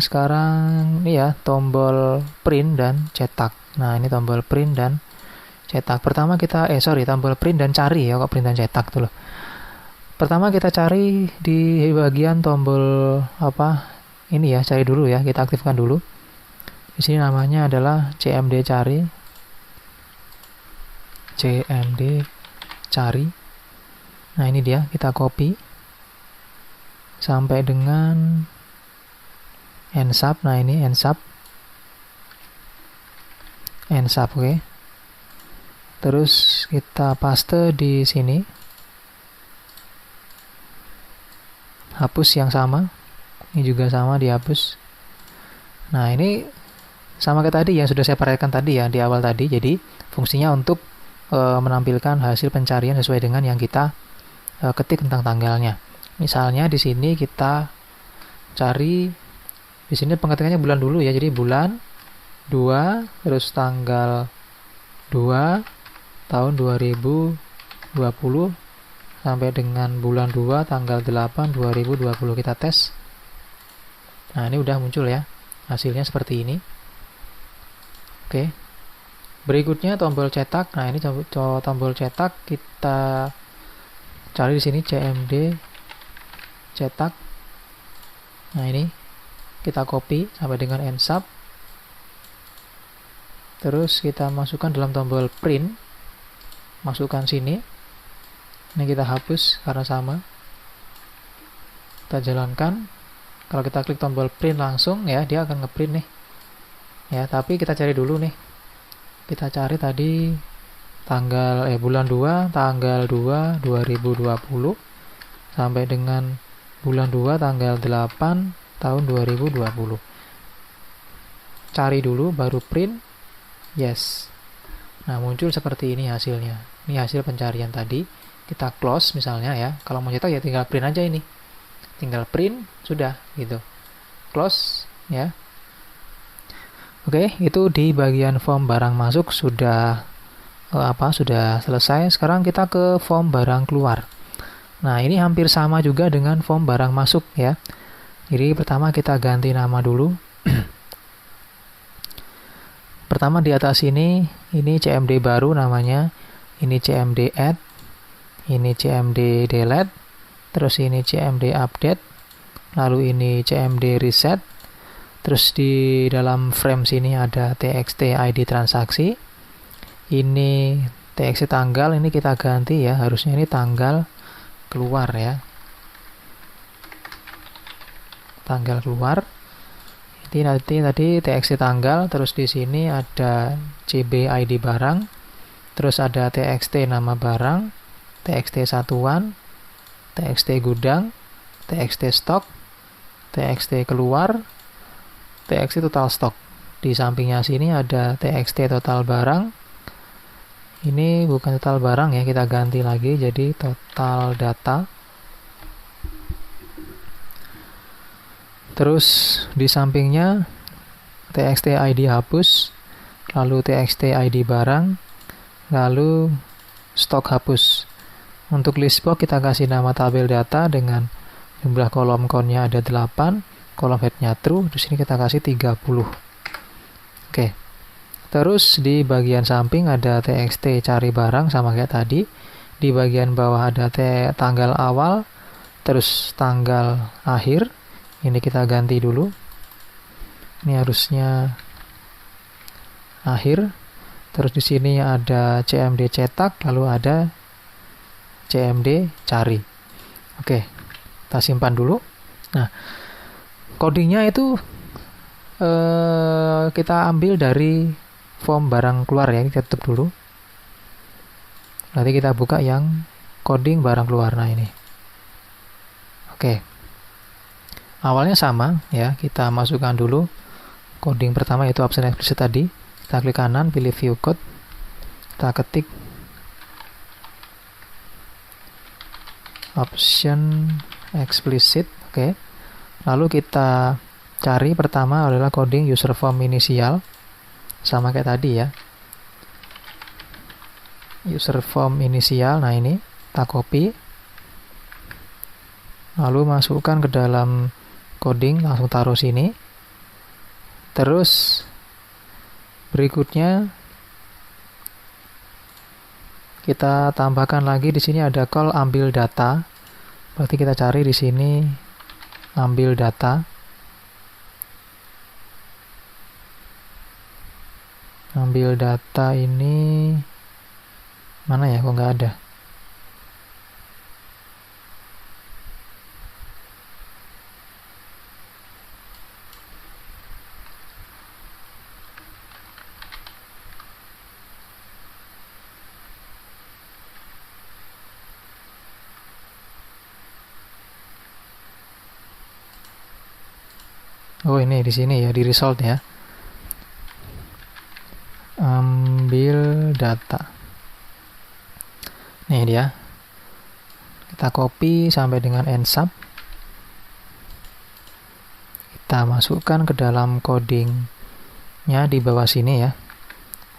Speaker 1: sekarang ini ya, tombol print dan cetak. Nah, ini tombol print dan cetak. Pertama kita tombol print dan cari ya, kok print dan cetak tuh loh. Pertama kita cari di bagian tombol ini ya, cari dulu ya, kita aktifkan dulu. Di sini namanya adalah cmd cari. cmd cari. Nah, ini dia, kita copy sampai dengan ensub. Nah, ini ensub. Oke. Terus kita paste di sini. Hapus yang sama. Ini juga sama, dihapus. Nah, ini sama kayak tadi yang sudah saya perhatikan tadi ya di awal tadi. Jadi fungsinya untuk menampilkan hasil pencarian sesuai dengan yang kita ketik tentang tanggalnya. Misalnya di sini kita cari, di sini pengetingannya bulan dulu ya. Jadi bulan 2 terus tanggal 2 tahun 2020 sampai dengan bulan 2 tanggal 8 2020 kita tes. Nah, ini udah muncul ya. Hasilnya seperti ini. Oke. Berikutnya tombol cetak. Nah, ini tombol cetak, kita cari di sini cmd cetak. Nah, ini kita copy sampai dengan ensub. Terus kita masukkan dalam tombol print. Masukkan sini. Ini kita hapus karena sama. Kita jalankan. Kalau kita klik tombol print langsung ya, dia akan ngeprint nih. Ya, tapi kita cari dulu nih. Kita cari tadi tanggal bulan 2 tanggal 2 2020 sampai dengan bulan 2 tanggal 8 tahun 2020. Cari dulu baru print. Yes. Nah, muncul seperti ini hasilnya. Ini hasil pencarian tadi. Kita close misalnya ya. Kalau mau cetak ya tinggal print aja ini. Tinggal print, sudah gitu. Close ya. Oke, itu di bagian form barang masuk sudah sudah selesai. Sekarang kita ke form barang keluar. Nah, ini hampir sama juga dengan form barang masuk ya. Jadi pertama kita ganti nama dulu. Pertama di atas ini cmd baru namanya. Ini cmd add. Ini cmd delete. Terus ini cmd update. Lalu ini cmd reset. Terus di dalam frame sini ada txt id transaksi. Ini txt tanggal, ini kita ganti ya. Harusnya ini tanggal keluar ya. Tanggal keluar. Ini nanti tadi txt tanggal, terus di sini ada cb id barang. Terus ada txt nama barang, txt satuan, txt gudang, txt stok, txt keluar, txt total stok. Di sampingnya sini ada txt total barang. Ini bukan total barang ya, kita ganti lagi jadi total data. Terus di sampingnya txt id hapus, lalu txt id barang, lalu stok hapus. Untuk list box kita kasih nama tabel data dengan jumlah kolom count-nya ada 8, kolom head-nya true, di sini kita kasih 30. Oke. Terus di bagian samping ada txt cari barang sama kayak tadi. Di bagian bawah ada tanggal awal, terus tanggal akhir. Ini kita ganti dulu. Ini harusnya akhir. Terus di sini ada cmd cetak, lalu ada cmd cari. Oke, kita simpan dulu. Nah, codingnya itu kita ambil dari form barang keluar ya. Kita tutup dulu. Nanti kita buka yang coding barang keluar. Nah ini. Oke. Awalnya sama ya. Kita masukkan dulu coding pertama yaitu option explicit tadi. Kita klik kanan, pilih view code. Kita ketik option explicit. Oke. Lalu kita cari pertama adalah coding user form inisial. Sama kayak tadi ya. User form inisial. Nah ini kita copy. Lalu masukkan ke dalam coding, langsung taruh sini. Terus berikutnya kita tambahkan lagi di sini ada call ambil data. Berarti kita cari di sini ambil data. Ambil data ini mana ya, kok nggak ada. Oh ini di sini ya, di result ya. Ambil data. Nih dia. Kita copy sampai dengan end sub. Kita masukkan ke dalam codingnya di bawah sini ya.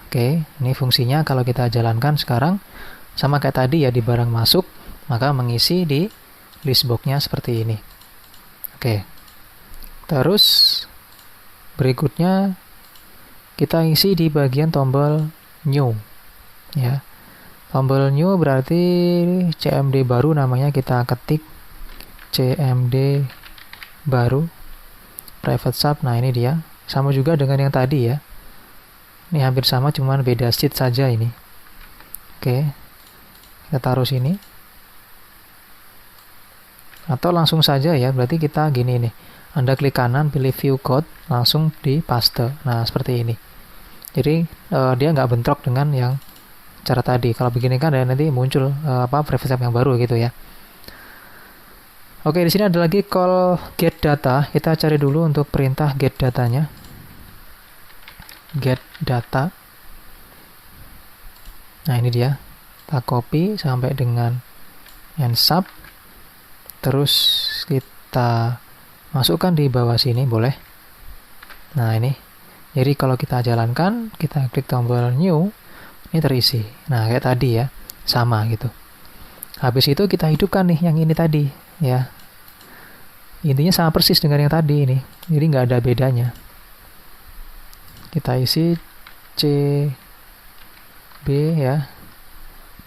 Speaker 1: Oke, ini fungsinya kalau kita jalankan sekarang sama kayak tadi ya, di barang masuk, maka mengisi di list box-nya seperti ini. Oke. Terus berikutnya kita isi di bagian tombol new ya. Tombol new berarti cmd baru, namanya kita ketik cmd baru private sub. Nah ini dia, sama juga dengan yang tadi ya. Ini hampir sama, cuman beda sheet saja ini. Oke, kita taruh sini. Atau langsung saja ya, berarti kita gini nih. Anda klik kanan, pilih view code, langsung di paste. Nah, seperti ini. Jadi, dia nggak bentrok dengan yang cara tadi. Kalau begini kan nanti muncul private sub yang baru gitu ya. Oke, di sini ada lagi call get data. Kita cari dulu untuk perintah get datanya. Get data. Nah, ini dia. Kita copy sampai dengan end sub. Terus kita masukkan di bawah sini, boleh. Nah ini, jadi kalau kita jalankan, kita klik tombol new, ini terisi. Nah kayak tadi ya, sama gitu. Habis itu kita hidupkan nih yang ini tadi ya. Intinya sama persis dengan yang tadi ini, jadi nggak ada bedanya. Kita isi CB ya.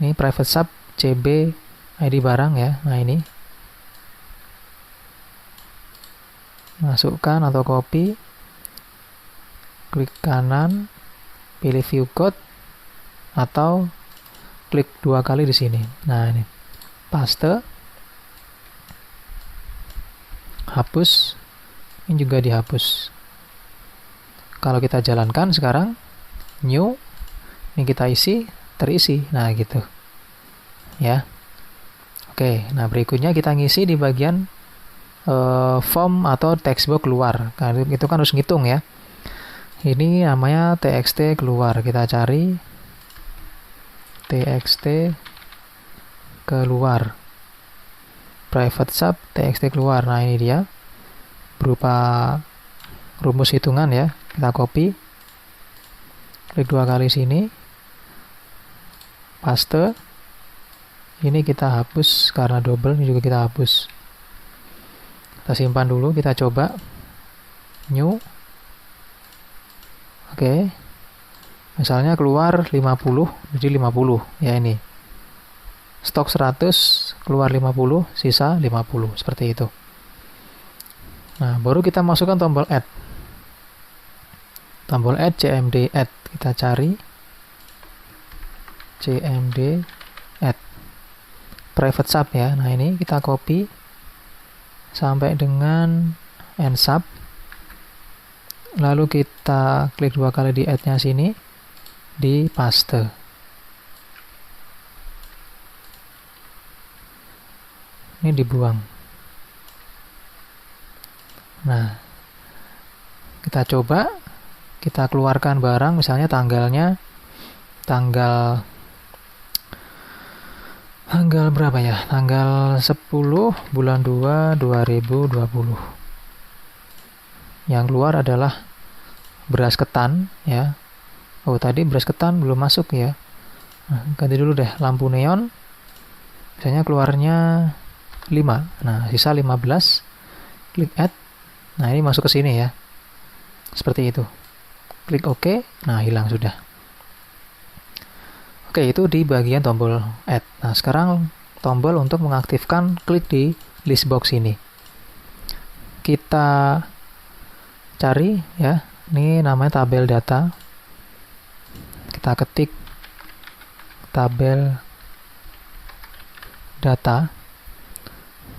Speaker 1: Ini private sub CB ID barang ya. Nah ini masukkan atau copy, klik kanan, pilih view code, atau klik 2 kali di sini. Nah ini paste, hapus, ini juga dihapus. Kalau kita jalankan sekarang new, ini kita isi, terisi. Nah gitu ya. Oke, nah berikutnya kita ngisi di bagian form atau text box keluar. Nah, itu kan harus ngitung ya. Ini namanya txt keluar. Kita cari txt keluar. Private sub txt keluar. Nah, ini dia. berupa rumus hitungan ya. Kita copy, klik 2 kali sini, paste. Ini kita hapus karena double, ini juga kita hapus. Kita simpan dulu, kita coba new. Oke. Misalnya keluar 50, jadi 50 ya ini. Stok 100, keluar 50, sisa 50, seperti itu. Nah, baru kita masukkan tombol add. Tombol add, cmd add. Kita cari cmd add private sub ya. Nah, ini kita copy sampai dengan end sub. Lalu kita klik 2 kali di add-nya sini, di paste. Ini dibuang. Nah, kita coba, kita keluarkan barang, misalnya tanggal berapa ya? Tanggal 10 bulan 2 2020. Yang keluar adalah beras ketan ya. Oh, tadi beras ketan belum masuk ya. Nah, ganti dulu deh lampu neon. Misalnya keluarnya 5. Nah, sisa 15. Klik add. Nah, ini masuk ke sini ya. Seperti itu. Klik OK. Nah, hilang sudah. Oke, itu di bagian tombol add. Nah, sekarang tombol untuk mengaktifkan, klik di list box ini. Kita cari ya. Ini namanya tabel data. Kita ketik tabel data.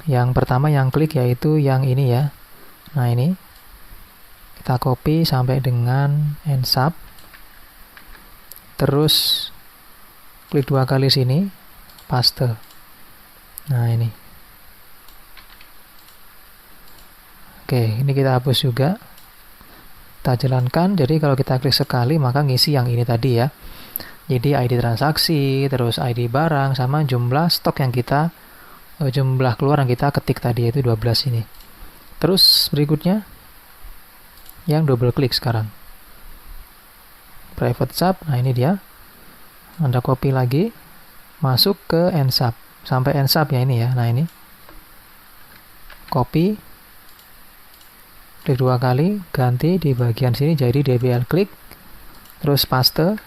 Speaker 1: Yang pertama yang klik yaitu yang ini ya. Nah, ini kita copy sampai dengan end sub. Terus klik 2 kali sini, paste. Nah, ini. Oke, ini kita hapus juga. Kita jalankan. Jadi kalau kita klik sekali, maka ngisi yang ini tadi ya. Jadi ID transaksi, terus ID barang, sama jumlah stok yang kita, jumlah keluar yang kita ketik tadi, yaitu 12 ini. Terus berikutnya, yang double klik sekarang. Private sub, nah ini dia. Anda copy lagi, masuk ke end sub, sampai end sub ya ini ya. Nah, ini copy, klik 2 kali, ganti di bagian sini jadi DBL klik, terus paste.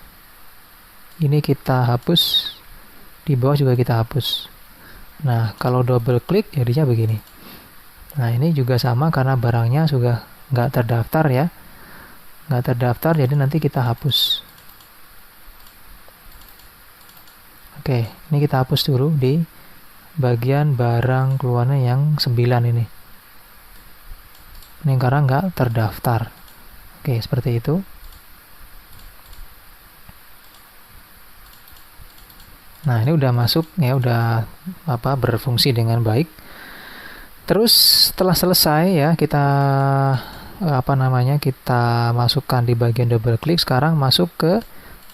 Speaker 1: Ini kita hapus, di bawah juga kita hapus. Nah, kalau double klik jadinya begini. Nah, ini juga sama karena barangnya sudah nggak terdaftar ya, nggak terdaftar, jadi nanti kita hapus. Oke, ini kita hapus dulu di bagian barang keluarnya yang 9 ini. Ini karena nggak terdaftar. Oke, seperti itu. Nah, ini udah masuk ya, udah berfungsi dengan baik. Terus setelah selesai ya, kita kita masukkan di bagian double klik. Sekarang masuk ke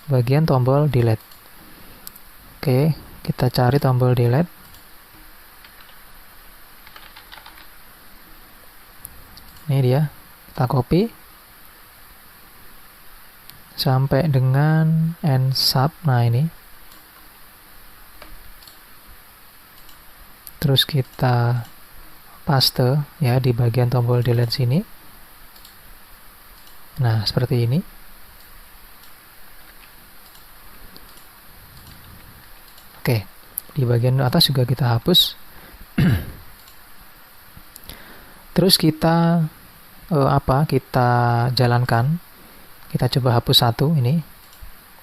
Speaker 1: bagian tombol delete. Oke, kita cari tombol delete. Ini dia, kita copy sampai dengan end sub. Nah, ini. Terus kita paste ya di bagian tombol delete sini. Nah, seperti ini. Oke, di bagian atas juga kita hapus. Terus kita kita jalankan. Kita coba hapus 1 ini.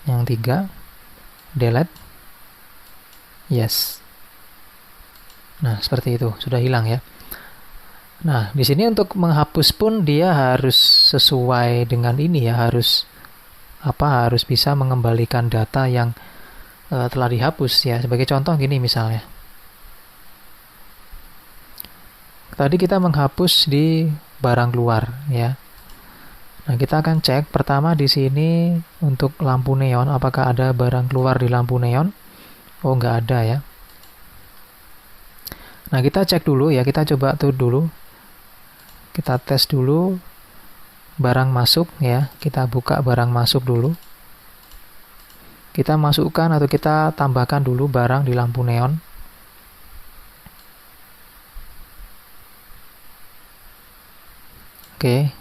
Speaker 1: Yang 3 delete. Yes. Nah, seperti itu, sudah hilang ya. Nah, di sini untuk menghapus pun dia harus sesuai dengan ini ya, harus bisa mengembalikan data yang telah dihapus ya. Sebagai contoh gini misalnya. Tadi kita menghapus di barang keluar ya. Nah, kita akan cek pertama di sini untuk lampu neon, apakah ada barang keluar di lampu neon? Oh, nggak ada ya. Nah, kita cek dulu ya, kita coba tuh dulu. Kita tes dulu barang masuk ya. Kita buka barang masuk dulu. Kita masukkan atau kita tambahkan dulu barang di lampu neon. Oke.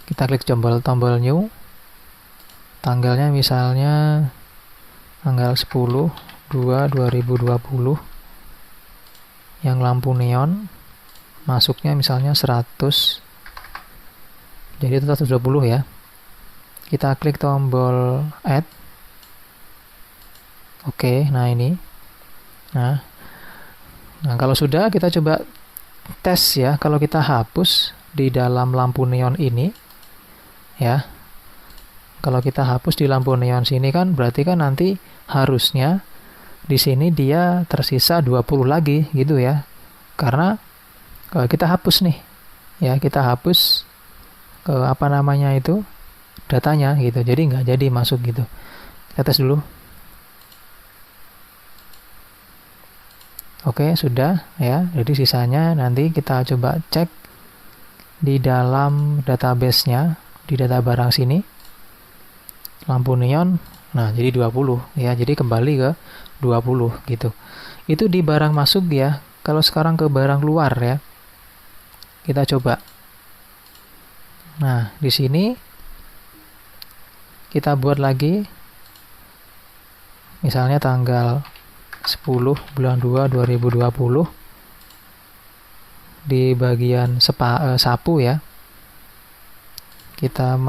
Speaker 1: Kita klik tombol new. Tanggalnya misalnya tanggal 10/2/2020. Yang lampu neon masuknya misalnya 100. Jadi itu 120 ya. Kita klik tombol add. Oke, nah ini. Nah, kalau sudah kita coba tes ya. Kalau kita hapus di dalam lampu neon ini ya. Kalau kita hapus di lampu neon sini kan berarti kan nanti harusnya di sini dia tersisa 20 lagi gitu ya. Karena kalau kita hapus nih ya, kita hapus datanya gitu. Jadi nggak jadi masuk gitu. Kita tes dulu. Oke, sudah ya. Jadi sisanya nanti kita coba cek di dalam database-nya, di data barang sini. Lampu neon, nah jadi 20 ya. Jadi kembali ke 20 gitu. Itu di barang masuk ya. Kalau sekarang ke barang keluar ya. Kita coba. Nah, di sini kita buat lagi misalnya tanggal 10/2/2020 di bagian sapu ya. Kita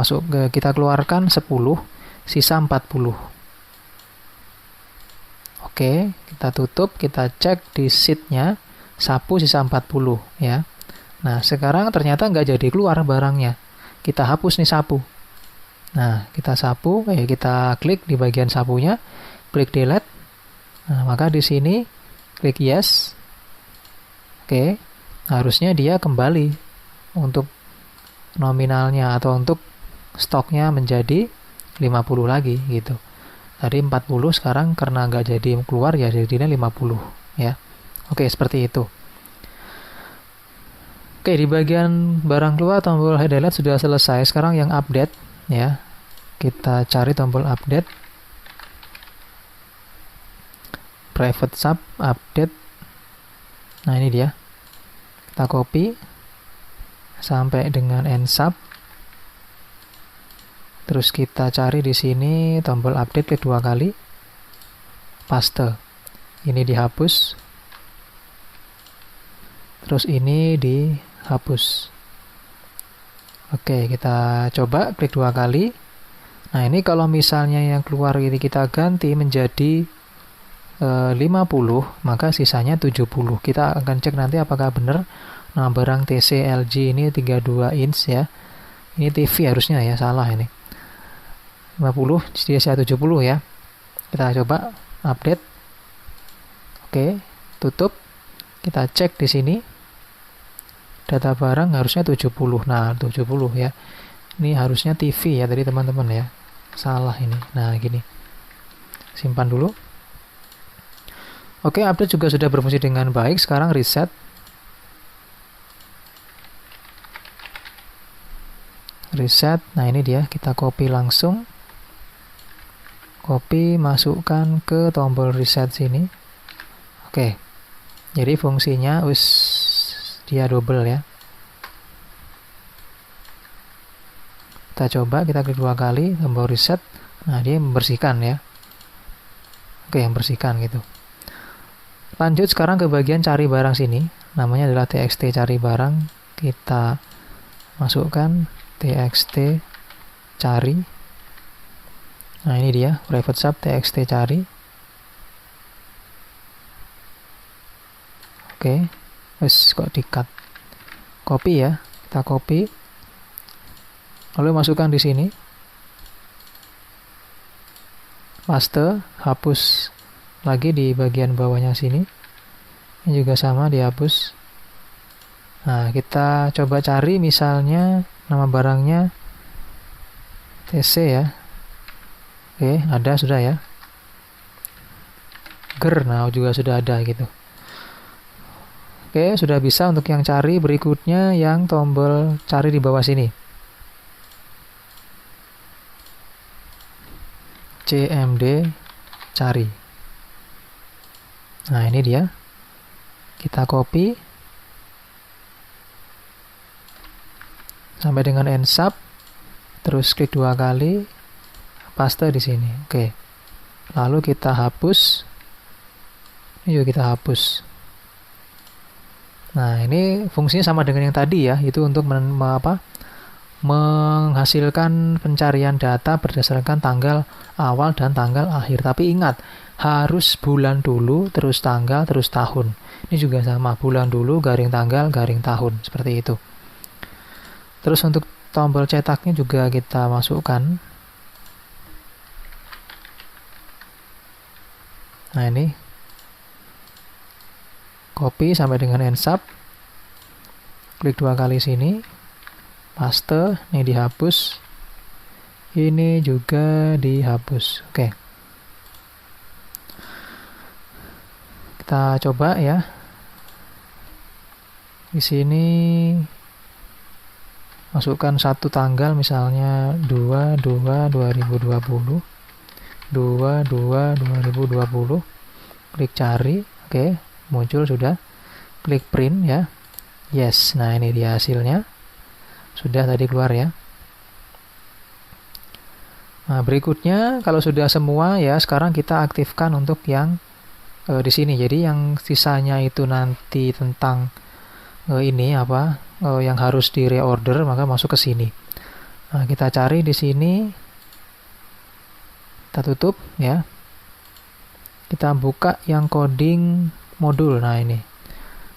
Speaker 1: keluarkan 10, sisa 40. Oke, kita tutup, kita cek di sheet-nya sapu sisa 40 ya. Nah, sekarang ternyata nggak jadi keluar barangnya. Kita hapus nih sapu. Nah, kita klik di bagian sapunya, klik delete. Nah, maka di sini klik yes. Oke, harusnya dia kembali untuk nominalnya atau untuk stoknya menjadi 50 lagi gitu. Tadi 40, sekarang karena nggak jadi keluar ya jadinya 50 ya. Oke, seperti itu. Oke, di bagian barang keluar tombol highlight sudah selesai. Sekarang yang update ya. Kita cari tombol update. Private sub update. Nah, ini dia. Kita copy sampai dengan end sub. Terus kita cari di sini tombol update, klik 2 kali. Paste. Ini dihapus. Terus ini dihapus. Oke, kita coba klik 2 kali. Nah, ini kalau misalnya yang keluar ini kita ganti menjadi 50, maka sisanya 70. Kita akan cek nanti apakah benar. Nah, barang TC LG ini 32 inch ya. Ini TV harusnya ya, salah ini. 50, dia 70 ya. Kita coba update. Oke, tutup. Kita cek di sini. Data barang harusnya 70. Nah, 70 ya. Ini harusnya TV ya tadi teman-teman ya. Salah ini. Nah, gini. Simpan dulu. Oke, update juga sudah berfungsi dengan baik. Sekarang reset. Reset. Nah, ini dia. Kita copy langsung. Copy, masukkan ke tombol reset sini. Oke. Jadi fungsinya dia double ya. Kita coba, kita klik 2 kali tombol reset. Nah, dia membersihkan ya. Oke, membersihkan gitu. Lanjut sekarang ke bagian cari barang sini. Namanya adalah txt cari barang. Kita masukkan txt cari. Nah, ini dia private sub txt cari. Oke. Kok di-cut. Copy ya. Kita copy. Lalu masukkan di sini. Paste, hapus lagi di bagian bawahnya sini. Ini juga sama dihapus. Nah, kita coba cari misalnya nama barangnya TC ya. Oke, ada sudah ya. Nah juga sudah ada gitu. Oke, sudah bisa. Untuk yang cari berikutnya yang tombol cari di bawah sini. CMD cari. Nah, ini dia. Kita copy sampai dengan ensub, terus klik 2 kali, paste di sini. Oke. Lalu kita hapus. Ini juga kita hapus. Nah, ini fungsinya sama dengan yang tadi ya, itu untuk menghasilkan pencarian data berdasarkan tanggal awal dan tanggal akhir. Tapi ingat, harus bulan dulu, terus tanggal, terus tahun. Ini juga sama, bulan dulu, garing tanggal, garing tahun, seperti itu. Terus untuk tombol cetaknya juga kita masukkan. Nah, ini copy sampai dengan ensub, klik 2 kali sini, paste, ini dihapus, ini juga dihapus. Oke, kita coba ya. Di sini masukkan satu tanggal, misalnya 2/2/2020, 2/2/2020, klik cari. Oke, muncul sudah. Klik print ya. Yes, nah ini dia hasilnya. Sudah tadi keluar ya. Nah, berikutnya kalau sudah semua ya, sekarang kita aktifkan untuk yang di sini. Jadi yang sisanya itu nanti tentang yang harus di reorder, maka masuk ke sini. Nah, kita cari di sini. Kita tutup ya. Kita buka yang coding modul. Nah, ini.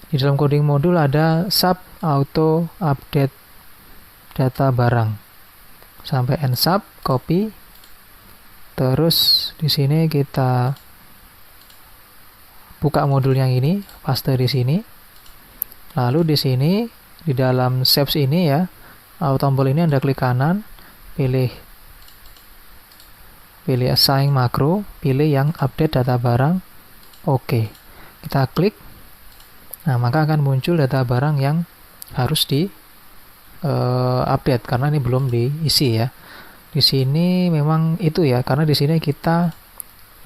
Speaker 1: Di dalam coding modul ada sub auto update data barang. Sampai ensub, copy. Terus di sini kita buka modul yang ini, paste di sini. Lalu di sini di dalam shapes ini ya, tombol ini Anda klik kanan, pilih assign makro, pilih yang update data barang. Oke. Kita klik. Nah, maka akan muncul data barang yang harus di update karena ini belum diisi ya. Di sini memang itu ya, karena di sini kita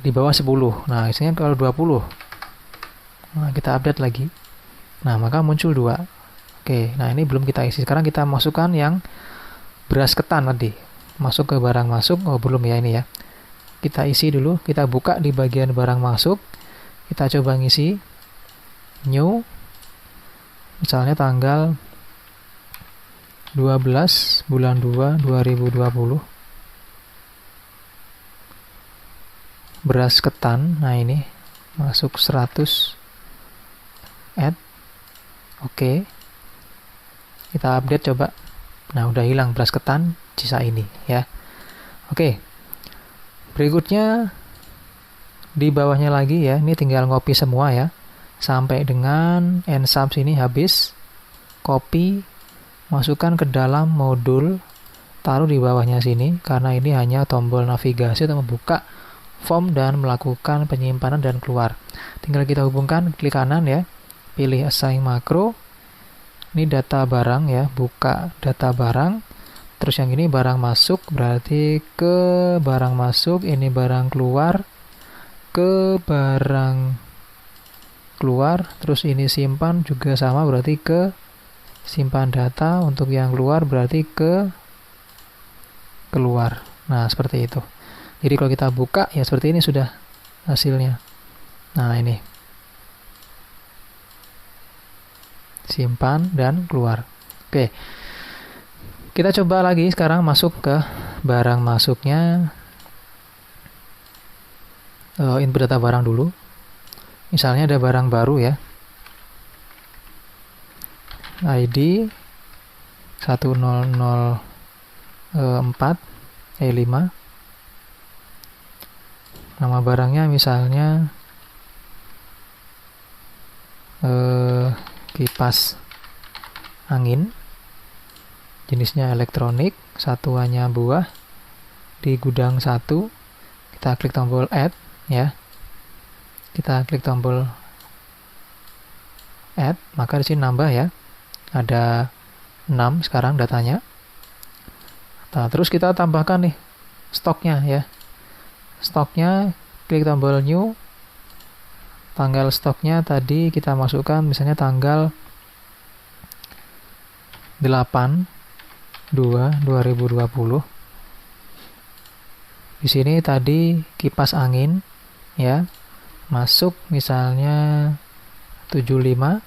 Speaker 1: di bawah 10. Nah, isinya kalau 20. Nah, kita update lagi. Nah, maka muncul 2. Oke, nah ini belum kita isi. Sekarang kita masukkan yang beras ketan tadi. Masuk ke barang masuk. Oh, belum ya ini ya. Kita isi dulu, kita buka di bagian barang masuk. Kita coba ngisi new. Misalnya tanggal 12 bulan 2 2020. Beras ketan. Nah, ini masuk 100. Add. Oke. Kita update coba. Nah, udah hilang beras ketan sisa ini ya. Oke. Berikutnya di bawahnya lagi ya. Ini tinggal ngopi semua ya. Sampai dengan ensub sini habis. Copy, masukkan ke dalam modul, taruh di bawahnya sini karena ini hanya tombol navigasi untuk membuka form dan melakukan penyimpanan dan keluar. Tinggal kita hubungkan, klik kanan ya. Pilih assign makro. Ini data barang ya, buka data barang. Terus yang ini barang masuk, berarti ke barang masuk, ini barang keluar, ke barang keluar, terus ini simpan juga sama, berarti ke simpan data. Untuk yang keluar berarti ke keluar. Nah, seperti itu. Jadi kalau kita buka ya seperti ini sudah hasilnya. Nah, ini simpan dan keluar. Oke, kita coba lagi sekarang masuk ke barang masuknya. Input data barang dulu. Misalnya ada barang baru ya, ID 1004 E5. Nama barangnya misalnya kipas angin, jenisnya elektronik, satuannya buah, di gudang 1. Kita klik tombol add ya. Kita klik tombol add, maka di sini nambah ya. Ada 6 sekarang datanya. Nah, terus kita tambahkan nih stoknya ya. Stoknya, klik tombol new. Tanggal stoknya tadi kita masukkan misalnya tanggal 8/2/2020. Di sini tadi kipas angin ya. Masuk misalnya 75.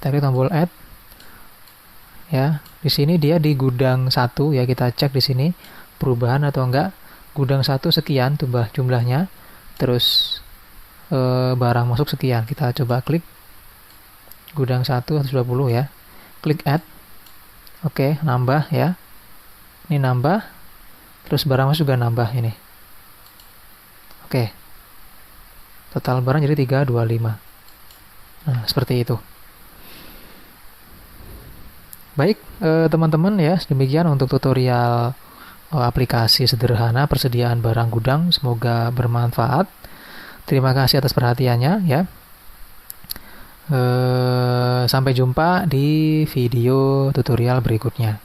Speaker 1: Klik tombol add. Ya, di sini dia di gudang 1 ya, kita cek di sini perubahan atau enggak. Gudang 1 sekian jumlahnya. Terus barang masuk sekian. Kita coba klik gudang 1 120 ya. Klik add. Oke, nambah ya. Ini nambah. Terus barang masuk juga nambah ini. Oke. Total barang jadi 325. Nah, seperti itu. Baik, teman-teman ya, demikian untuk tutorial aplikasi sederhana persediaan barang gudang. Semoga bermanfaat. Terima kasih atas perhatiannya ya. Sampai jumpa di video tutorial berikutnya.